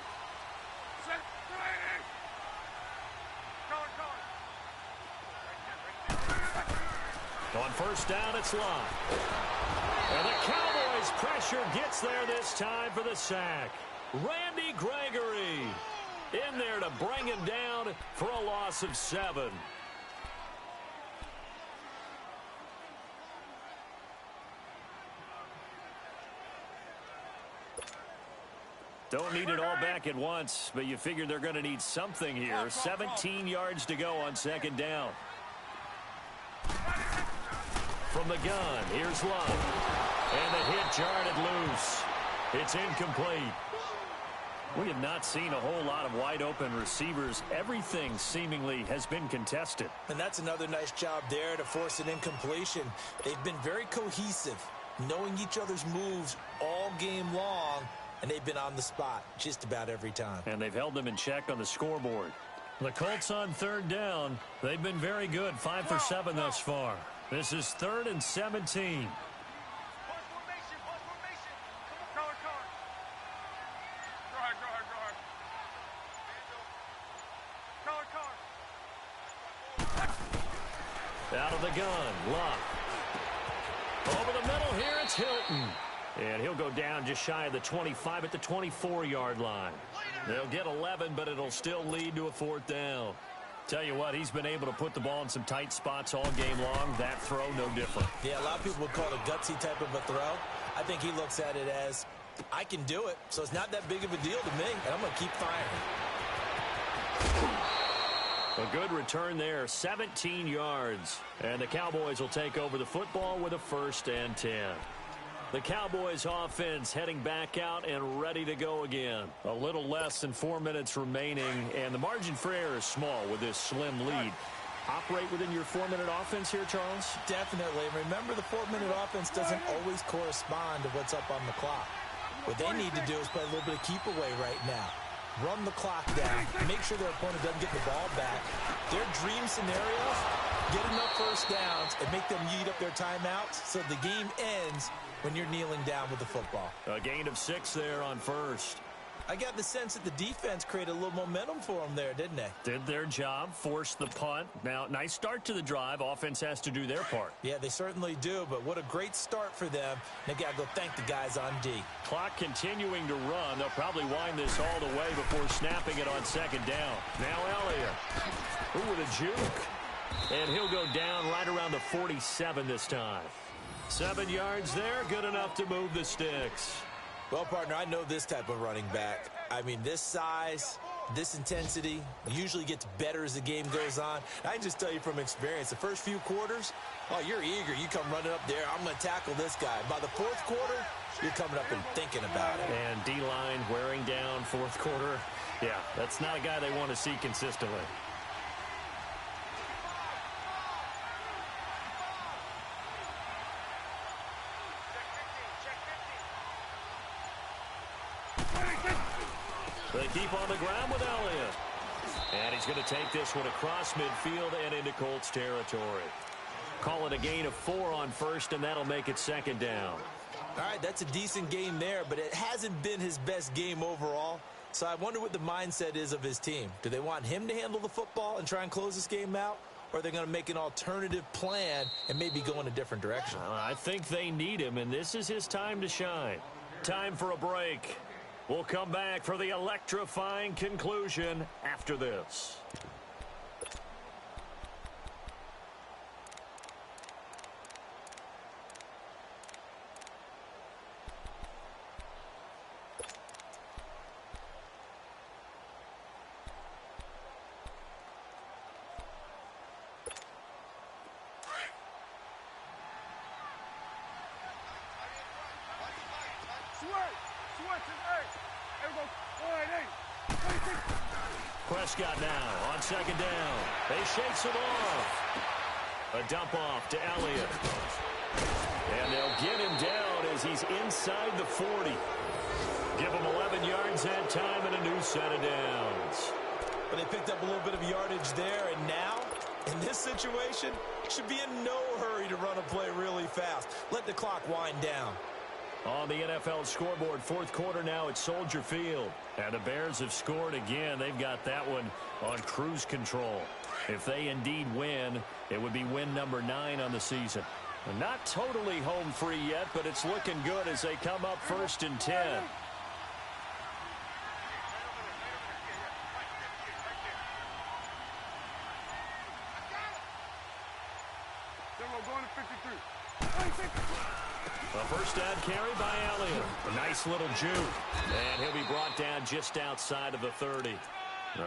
On first down, it's locked. And the Cowboys' pressure gets there this time for the sack. Randy Gregory in there to bring him down for a loss of 7. Don't need it all back at once, but you figure they're going to need something here. 17 yards to go on 2nd down. From the gun, here's Love. And the hit jarred it loose. It's incomplete. We have not seen a whole lot of wide-open receivers. Everything seemingly has been contested. And that's another nice job there to force an incompletion. They've been very cohesive, knowing each other's moves all game long, and they've been on the spot just about every time. And they've held them in check on the scoreboard. The Colts on 3rd down. They've been very good, 5 for 7 thus far. This is 3rd and 17. Out of the gun, Luck. Over the middle here, it's Hilton. And he'll go down just shy of the 25 at the 24-yard line. They'll get 11, but it'll still lead to a 4th down. Tell you what, he's been able to put the ball in some tight spots all game long. That throw, no different. Yeah, a lot of people would call it a gutsy type of a throw. I think he looks at it as, I can do it, so it's not that big of a deal to me, and I'm going to keep firing. A good return there, 17 yards. And the Cowboys will take over the football with a 1st and 10. The Cowboys offense heading back out and ready to go again. A little less than 4 minutes remaining, and the margin for error is small with this slim lead. Operate within your 4-minute offense here, Charles? Definitely. Remember, the 4-minute offense doesn't always correspond to what's up on the clock. What they need to do is play a little bit of keep away right now. Run the clock down. Make sure their opponent doesn't get the ball back. Their dream scenarios, get enough first downs and make them eat up their timeouts so the game ends when you're kneeling down with the football. A gain of 6 there on first. I got the sense that the defense created a little momentum for them there, didn't they? Did their job, forced the punt. Now, nice start to the drive. Offense has to do their part. Yeah, they certainly do, but what a great start for them. They got to go thank the guys on D. Clock continuing to run. They'll probably wind this all the way before snapping it on second down. Now Elliott. Ooh, with a juke. And he'll go down right around the 47 this time. 7 yards there, good enough to move the sticks. Well, partner, I know this type of running back. I mean, this size, this intensity usually gets better as the game goes on. I can just tell you from experience, the first few quarters, oh, you're eager. You come running up there, I'm going to tackle this guy. By the fourth quarter, you're coming up and thinking about it. And D-line wearing down fourth quarter. Yeah, that's not a guy they want to see consistently. They keep on the ground with Elliott. And he's going to take this one across midfield and into Colts territory. Call it a gain of 4 on first, and that'll make it second down. All right, that's a decent game there, but it hasn't been his best game overall. So I wonder what the mindset is of his team. Do they want him to handle the football and try and close this game out? Or are they going to make an alternative plan and maybe go in a different direction? I think they need him, and this is his time to shine. Time for a break. We'll come back for the electrifying conclusion after this. Prescott now on second down. They shakes it off. A dump off to Elliott. And they'll get him down as he's inside the 40. Give him 11 yards that time and a new set of downs. But they picked up a little bit of yardage there, and now, in this situation, should be in no hurry to run a play really fast. Let the clock wind down. On the NFL scoreboard, fourth quarter now at Soldier Field. And the Bears have scored again. They've got that one on cruise control. If they indeed win, it would be win number 9 on the season. Not totally home free yet, but it's looking good as they come up 1st and 10. A first down carry by Elliott. A nice little juke. And he'll be brought down just outside of the 30.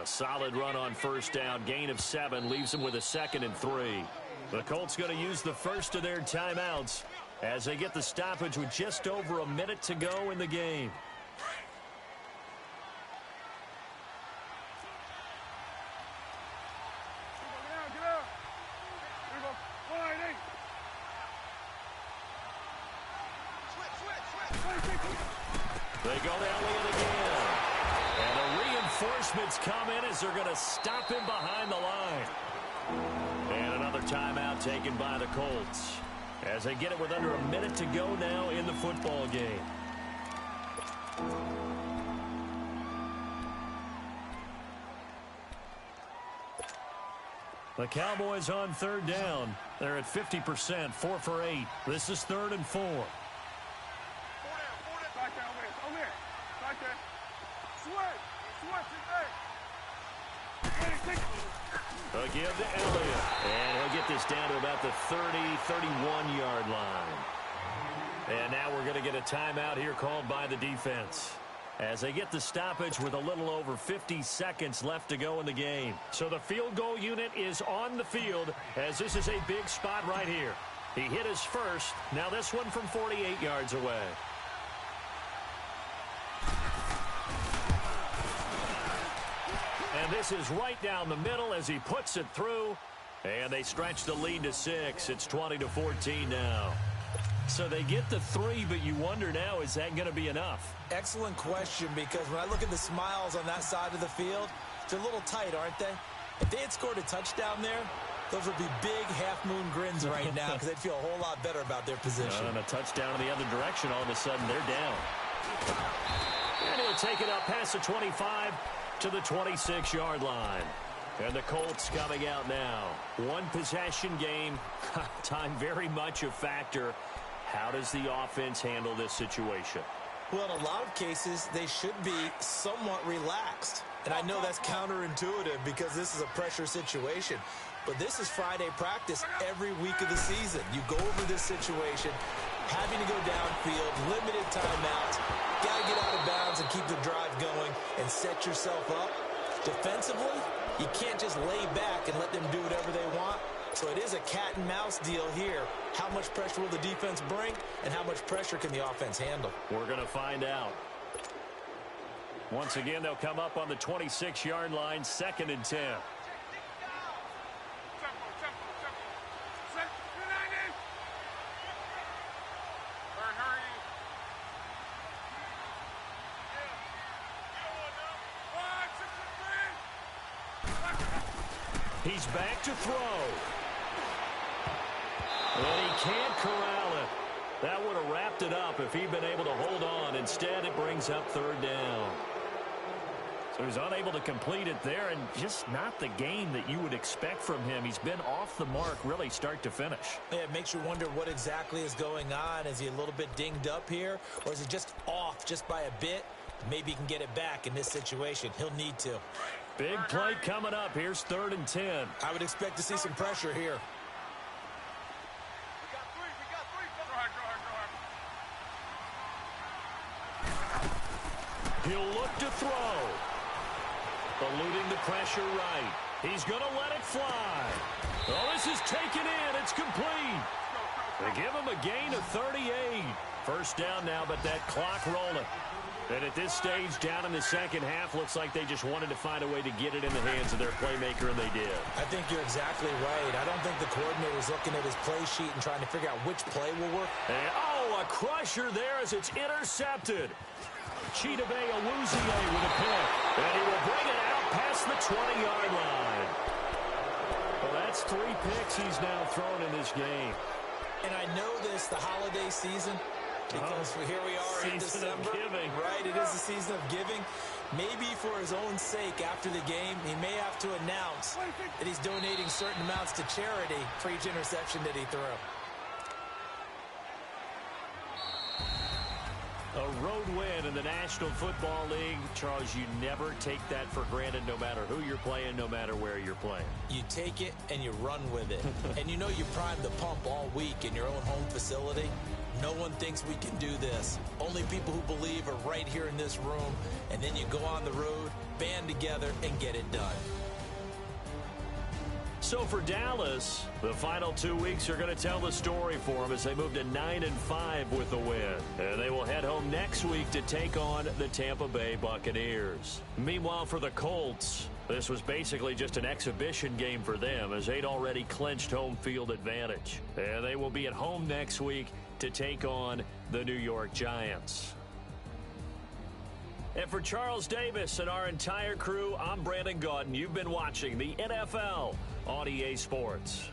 A solid run on first down. Gain of 7 leaves him with a 2nd and 3. The Colts going to use the first of their timeouts as they get the stoppage with just over a minute to go in the game. They go to Elliott again. And the reinforcements come in as they're going to stop him behind the line. And another timeout taken by the Colts as they get it with under a minute to go now in the football game. The Cowboys on third down. They're at 50%, 4 for 8. This is 3rd and 4. They'll give to Elliott. And he'll get this down to about the 30, 31-yard line. And now we're going to get a timeout here called by the defense as they get the stoppage with a little over 50 seconds left to go in the game. So the field goal unit is on the field as this is a big spot right here. He hit his first. Now this one from 48 yards away. And this is right down the middle as he puts it through. And they stretch the lead to 6. It's 20-14 now. So they get the 3, but you wonder now, is that going to be enough? Excellent question, because when I look at the smiles on that side of the field, they're a little tight, aren't they? If they had scored a touchdown there, those would be big half-moon grins right now because they'd feel a whole lot better about their position. And a touchdown in the other direction, all of a sudden they're down. And he'll take it up past the 25 to the 26-yard line. And the Colts coming out now. One possession game. Time very much a factor. How does the offense handle this situation? Well, in a lot of cases, they should be somewhat relaxed. And I know that's counterintuitive because this is a pressure situation. But this is Friday practice every week of the season. You go over this situation, having to go downfield, limited timeouts, got to get out of bounds and keep the drive going and set yourself up. Defensively, you can't just lay back and let them do whatever they want. So it is a cat and mouse deal here. How much pressure will the defense bring and how much pressure can the offense handle? We're going to find out. Once again, they'll come up on the 26-yard line, 2nd and 10. He's back to throw. And he can't corral it. That would have wrapped it up if he'd been able to hold on. Instead, it brings up 3rd down. So he's unable to complete it there, and just not the game that you would expect from him. He's been off the mark really start to finish. Yeah, it makes you wonder what exactly is going on. Is he a little bit dinged up here, or is he just off just by a bit? Maybe he can get it back in this situation. He'll need to. Big play coming up. Here's 3rd and 10. I would expect to see some pressure here. He'll look to throw. Eluding the pressure right. He's going to let it fly. Oh, this is taken in. It's complete. They give him a gain of 38. First down now, but that clock rolling. And at this stage, down in the second half, looks like they just wanted to find a way to get it in the hands of their playmaker, and they did. I think you're exactly right. I don't think the coordinator's looking at his play sheet and trying to figure out which play will work. And, oh, a crusher there as it's intercepted. Chidobe Awuzie with a pick. And he will bring it out past the 20-yard line. Well, that's 3 picks he's now thrown in this game. And I know this, the holiday season, because here we are in December. Of giving. Right, it is the season of giving. Maybe for his own sake after the game, he may have to announce that he's donating certain amounts to charity for each interception that he threw. A road win in the National Football League. Charles, you never take that for granted no matter who you're playing, no matter where you're playing. You take it and you run with it. And you know you primed the pump all week in your own home facility. No one thinks we can do this. Only people who believe are right here in this room. And then you go on the road, band together, and get it done. So for Dallas, the final 2 weeks are going to tell the story for them as they move to 9-5 with the win. And they will head home next week to take on the Tampa Bay Buccaneers. Meanwhile, for the Colts, this was basically just an exhibition game for them as they'd already clinched home field advantage. And they will be at home next week to take on the New York Giants. And for Charles Davis and our entire crew, I'm Brandon Gaudin. You've been watching the NFL on EA Sports.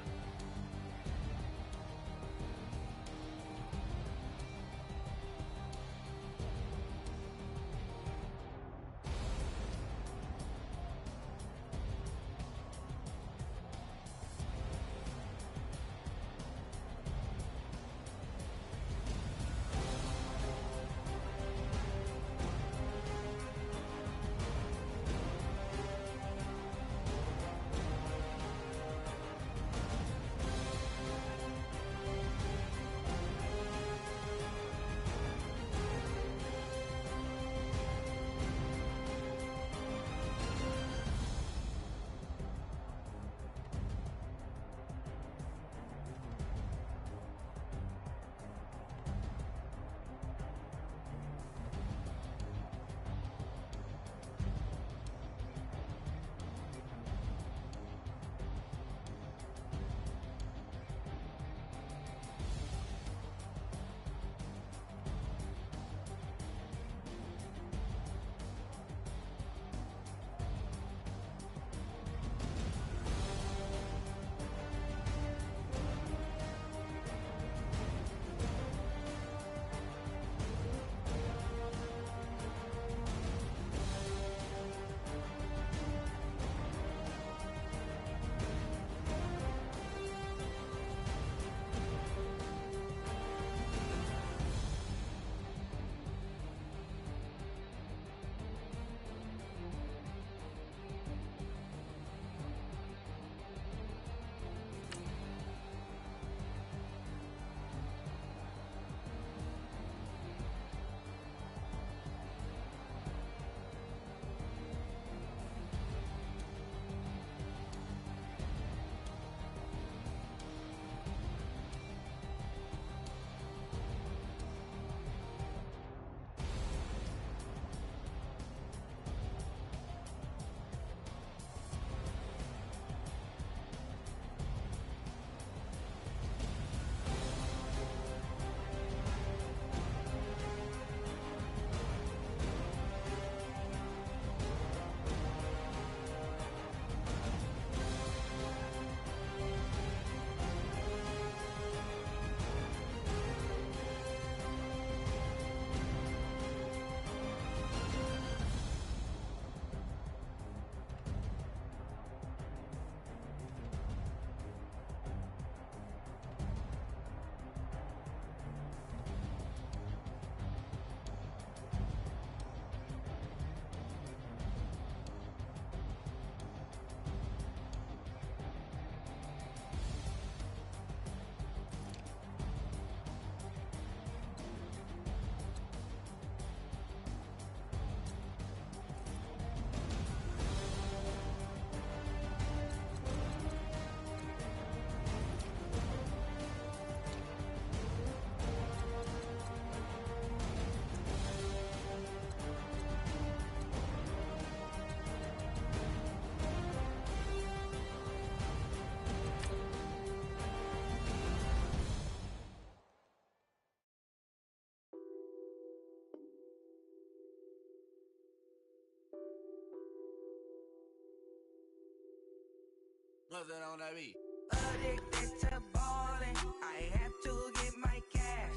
What's that on that beat? Addicted to ballin', I have to get my cash.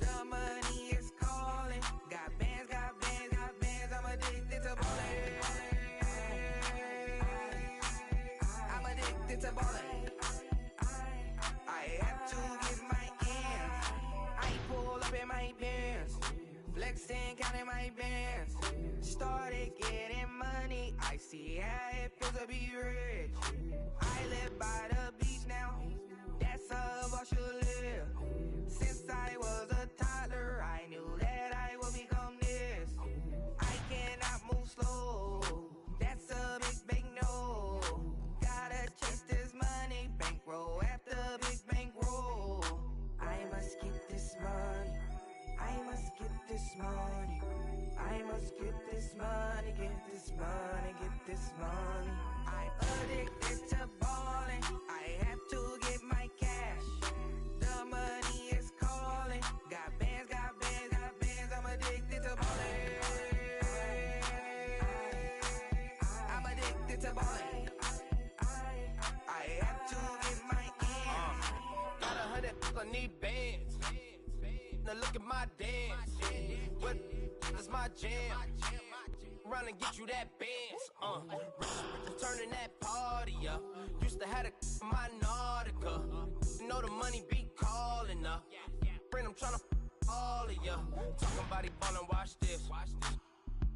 The money is calling. Got bands, got bands, got bands. I'm addicted to ballin'. I'm addicted to ballin'. I have to get my ends. I pull up in my pants, flexing, counting my bands. Started getting money. I see how it feels to be rich. I live by the beach now. That's how I should live. Since I was a toddler, I knew that I would become this. I cannot move slow. That's a big no. Gotta chase this money, bankroll after big bankroll. I must get this money. I must get this money. I must get this money, get this money, get this money. I'm addicted to ballin'. I have to get my cash. The money is calling. Got bands, got bands, got bands. I'm addicted to ballin'. I'm addicted to ballin'. I have to get my ends. Got 100, I need bands. Now look at my dance. What is my jam? Run and get you that bands. Turning that party up. Used to have a my Nautica. You know the money be calling up. Friend, I'm tryna all of ya. Talking about it, ballin', watch this.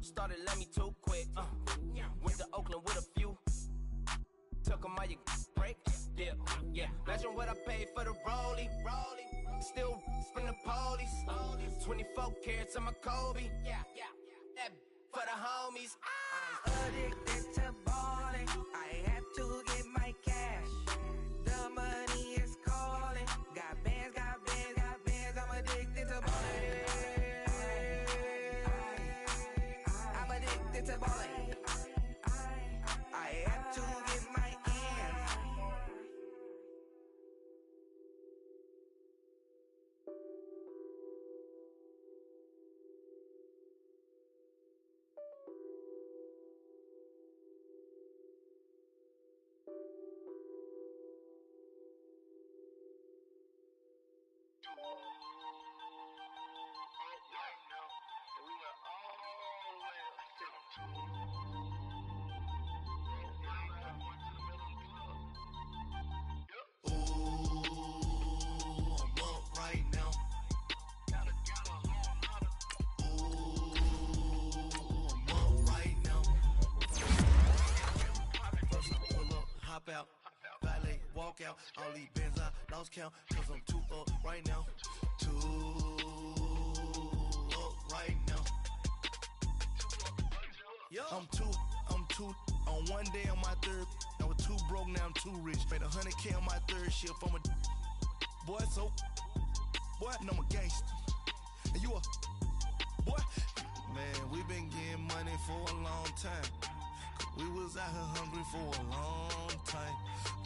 Started let me too quick. Went to Oakland with a few. Took 'em all you break. Yeah. Imagine what I paid for the rollie. Still from the police. 24 carats on my Kobe. Yeah. That for the homies. I'm addicted to ballin'. I have to get my cash. The money is calling. Got bands, got bands, got bands. I'm addicted to ballin'. I'm addicted to ballin'. I have to get my ends. Hop out, valet, walk out. All these bands I lost count, cause I'm too up right now. Too up right now. I'm too on one day on my third. I was too broke, now I'm too rich. Made 100K on my third shift. I'm a boy, so boy, and I'm a gangster. And you a boy. Man, we been getting money for a long time. We was out here hungry for a long time.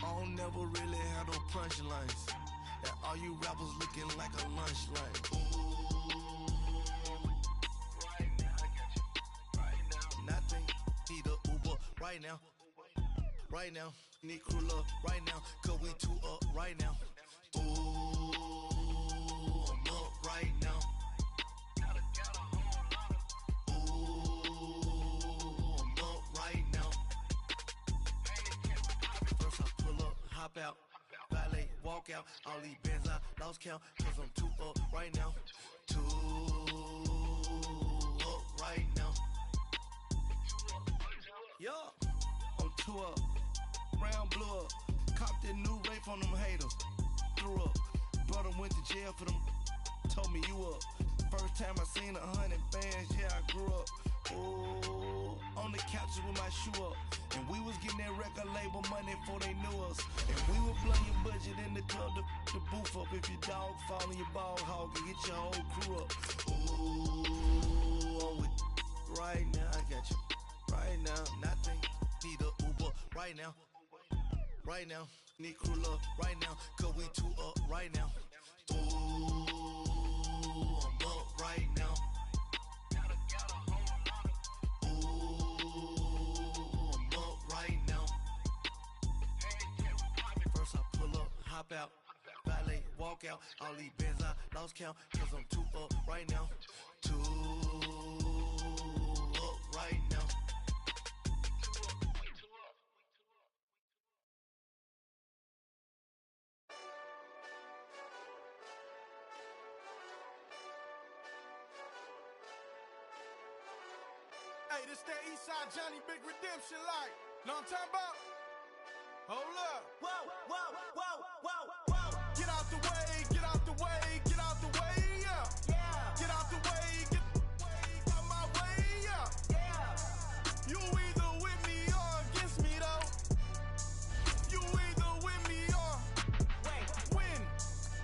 I don't never really had no punchlines. And all you rappers looking like a lunch line. Right now, I got you. Right now. Nothing. Need a Uber right now. Right now. Need crew love right now. Cause we too up right now. Ooh, I'm up right now. Hop out, valet, walk out. All these bands I lost count, cause I'm too up right now. Too up right now. Yeah, I'm too up. Round blew up. Copped that new rape on them haters. Threw up. Brother went to jail for them. Told me you up. First time I seen 100 bands, yeah, I grew up. Oh, on the couches with my shoe up. And we was getting that record label money before they knew us. And we were blowing your budget in the club to boof up. If your dog fall in your ball hog and get your whole crew up. Ooh, I'm with right now, I got you. Right now, nothing. Need a Uber right now. Right now, need crew love right now. Cause we too up right now. Ooh, I'm up right now. walk out. All these bands I lost count, cause I'm too up right now. Too up right now. Hey, this that Eastside Johnny Big Redemption like. Know what I'm talking about? Hold up. Whoa, whoa, whoa, whoa, whoa. Get out the way, get out the way, get out the way, yeah. Yeah. Get out the way, get out my way, yeah. Yeah. You either with me or against me though. You either with me or win.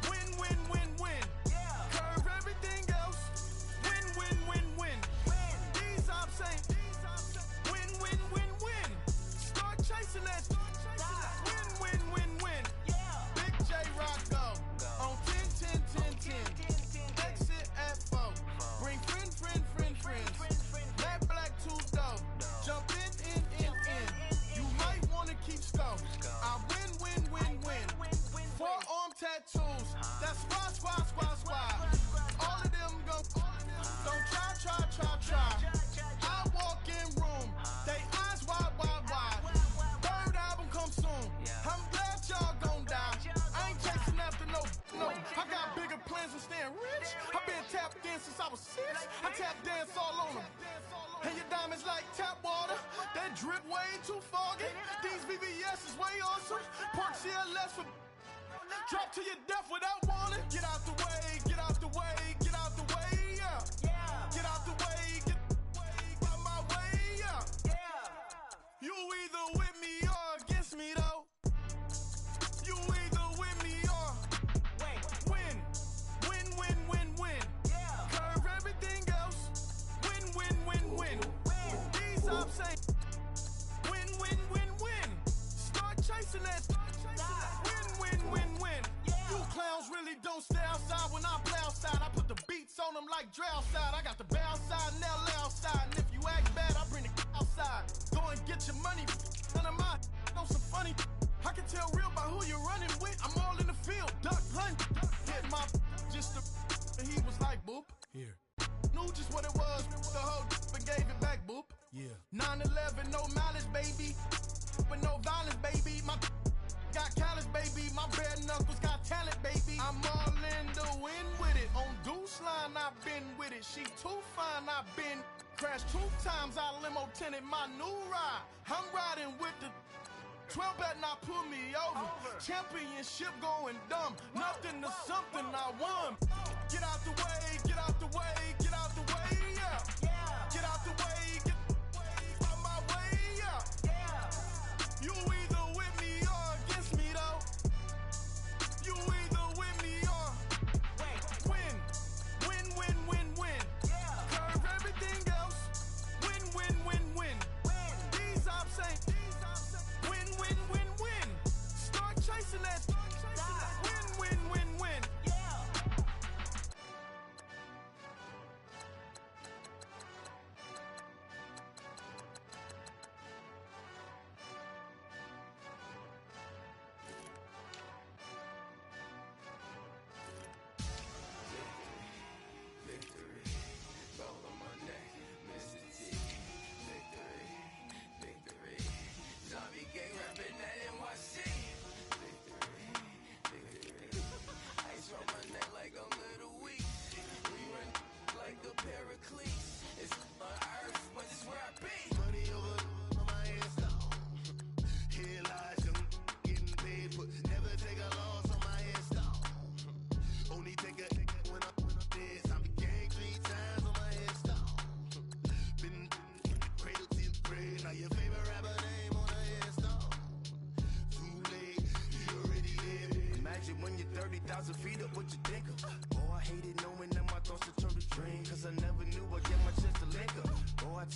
Win, win, win, win. Yeah. Curve everything else. Win, win, win, win. These I'm saying. Win, win, win, win. Start chasing that. Win, win, win, win. Yeah. Big J Rock go. On 10, 10, 10, 10. Exit at 4. Bring friend. That black too dope. Jump in. You might wanna keep score. I win. Forearm tattoos. That's squad. All of them go. Don't try. I walk in room. They eyes wide. Third album come soon. I'm glad y'all gon' die. I ain't chasing after no. I got bigger plans than staying rich. I been tapped in since I was 6. I tap dance all on them. And your diamonds like tap water. That drip way too foggy. These VVS is way awesome. Park CLS for drop to your death without warning. Get out the way, get out the way, yeah. Yeah. Get out the way, get out my way, yeah. Yeah. You either with me or against me though. You either with me or win. Yeah. Curve everything else. Win. These I'm saying. Win. Start chasing that. Win. Yeah. You clowns really don't stay outside when I play outside. I put the beats on them like drow side. I got the bow side and LA outside. And if you act bad, I bring the outside. Go and get your money. None of my know some funny. I can tell real by who you're running with. I'm all in the field. Duck hunt. Hit my just the and he was like boop. Here. Knew just what it was. The whole and gave it back boop. Yeah. 9/11, no malice, baby. With no violence, baby. My got callous, baby. My bare knuckles got talent, baby. I'm all in the wind with it. On Deuce line, I've been with it. She too fine, I've been crashed 2 times. I limo tinted my new ride. I'm riding with the 12 better not pull me over. Championship going dumb. Nothing to something I won. Get out the way, get out the way, get out the way, yeah. Yeah. Get out the way, get out my way, yeah. Yeah. You either with me or against me though. You either with me or win. Yeah. Curve everything else. Win. These I'm saying. Win. Start chasing that. Win. Yeah.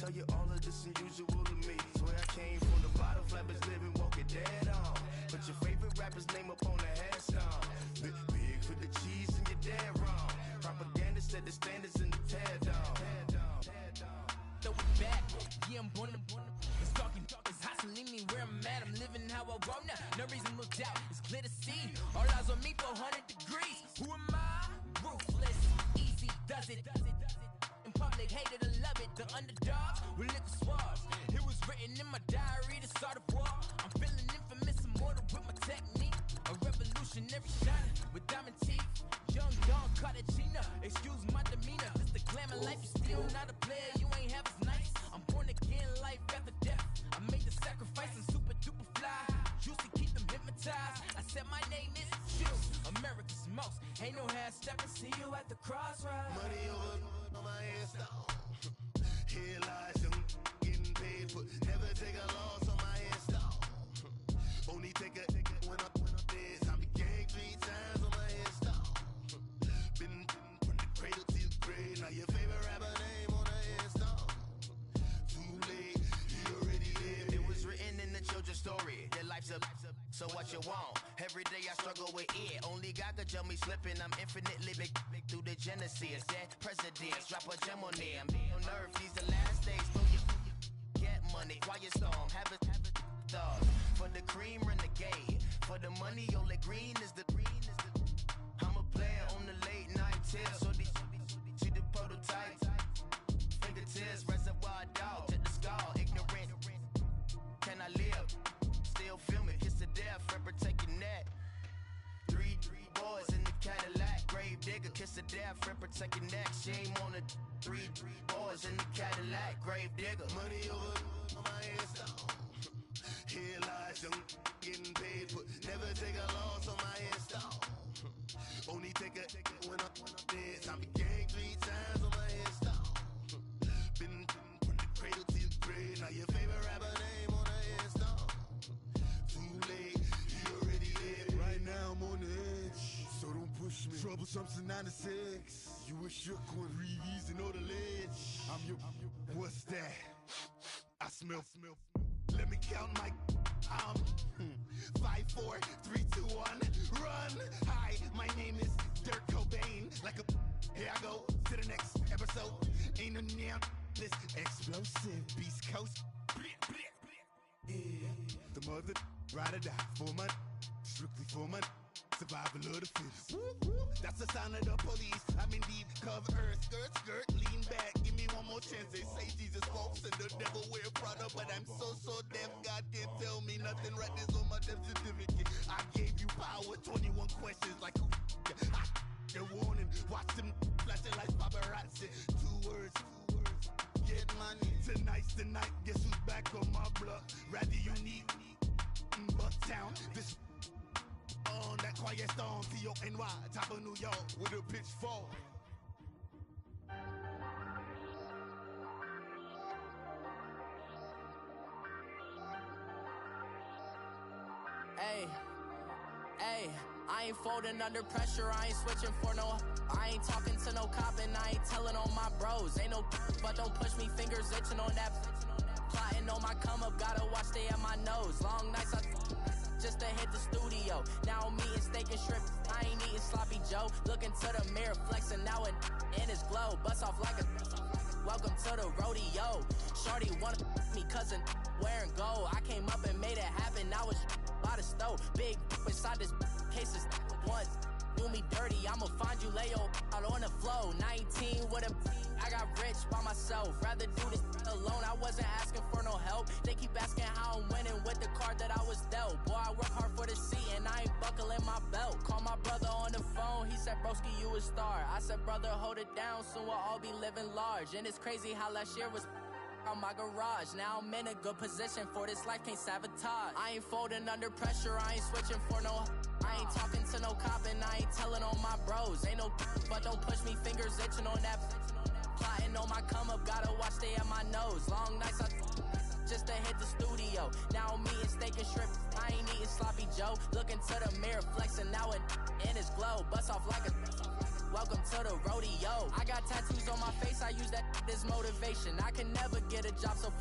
tell you all of this unusual to me. Swear I came from the bottom, flappers living, walking dead on. Put your favorite rapper's name up on the headstone. Big for the cheese and you're dead wrong. Propaganda set the standards in the tear down. Throw it back, yeah, I'm born to it's talking, it's hustling me where I'm at. I'm living how now I won't now. No reason to doubt, it's clear to see. All eyes on me, 400 degrees. Who am I? Ruthless, easy, does it. In public, hated and love it. The underdogs with liquor swabs. It was written in my diary to start a war. I'm feeling infamous, immortal with my technique. A revolutionary shining with diamond teeth. Young Don Cartagena, excuse my demeanor. This the glamour life, you still not a player, you ain't half as nice. I'm born again, life after death. I made the sacrifice and super duper fly. Juicy, keep them hypnotized. I said my name is Juice, America's most. Ain't no half stepping, see you at the crossroads. Money over on my headstone. Here lies young, getting paid, but never take a loss on my headstone. Only take a when I'm dead. I be gang 3 times on my headstone. Been from the cradle to the grave. Now your favorite rapper name on the headstone. Too late, he already lived. It was written in the children's story. Their life's up, so what you want? Every day I struggle with it. Only God could tell me slipping. I'm infinitely big through the Genesis. Dead presidents, drop a gem on them. On earth, these the last days. Know you get money, quiet storm, have a thought. For the cream, renegade. For the money, only green is the. I'm a player on the late night tips. So these see the prototype. Fingertips, reservoir dog, check the skull. Ignorant. Can I live? Still film it, kiss to death, forever taking that. Three boys in the Cadillac, grave digger, kiss to death, forever taking that. Shame on the three boys in the Cadillac, grave digger. Money over on my headstone. Here lies young, getting paid, but never take a loss on my headstone. Only take a when I'm dead. I be gang 3 times on my headstone. Been from the cradle to the grave. Now your favorite rapper name on the headstone. Too late, he already lived. Right now I'm on the edge, so don't push me. Troublesome to 96. You a shook one, Reeves and all the ledge. I'm your. What's that? I smell. Let me count my. 5, 4, 3, 2, 1, run. Hi, my name is Dirk Cobain. Like a. Here I go to the next episode. Ain't no damn this explosive Beast Coast. Yeah, the mother ride or die for money, strictly for money. Survival of the fittest. That's the sign of the police. I'm indeed cover earth, skirt, lean back. Give me one more chance. They say Jesus walks and the devil wear Prada, but I'm so deaf. God can't tell me nothing. Right this on my death certificate. I gave you power. 21 questions like who? They're warning. Watch them flashing like paparazzi. 2 words. Get money. Tonight's the night. Guess who's back on my block? Rather unique. Bucktown. This. On that quiet storm, T-O-N-Y, top of New York, with a pitchfork. Hey, I ain't folding under pressure, I ain't switching for no. I ain't talking to no cop and I ain't telling on my bros. Ain't no but don't push me, fingers itching on that. Plotting on my come up, gotta watch stay at my nose. Long nights just to hit the studio. Now I'm eating steak and shrimp. I ain't eating sloppy Joe. Looking to the mirror, flexing now and in his glow. Bust off like a. Welcome to the rodeo. Shorty wanna me cousin wearing gold. I came up and made it happen. Now it's by the stove. Big inside this cases once. Do me dirty, I'ma find you Leo out on the flow. 19 with a. I got rich by myself. Rather do this alone. I wasn't asking for no help. They keep asking how I'm winning with the card that I was dealt. Boy, I work hard for the seat and I ain't buckling my belt. Call my brother on the phone. He said, broski, you a star. I said, brother, hold it down. Soon we'll all be living large. And it's crazy how last year was on my garage. Now I'm in a good position for this life, can't sabotage. I ain't folding under pressure. I ain't switching for no. I ain't talking to no cop and I ain't telling on my bros. Ain't no but don't push me, fingers itching on that. Plotting on my come up, gotta watch stay at my nose. Long nights just to hit the studio. Now I'm eating steak and shrimp. I ain't eating sloppy Joe. Looking to the mirror, flexing now and in his glow. Bust off like a. Welcome to the rodeo. I got tattoos on my face, I use that as motivation. I can never get a job, so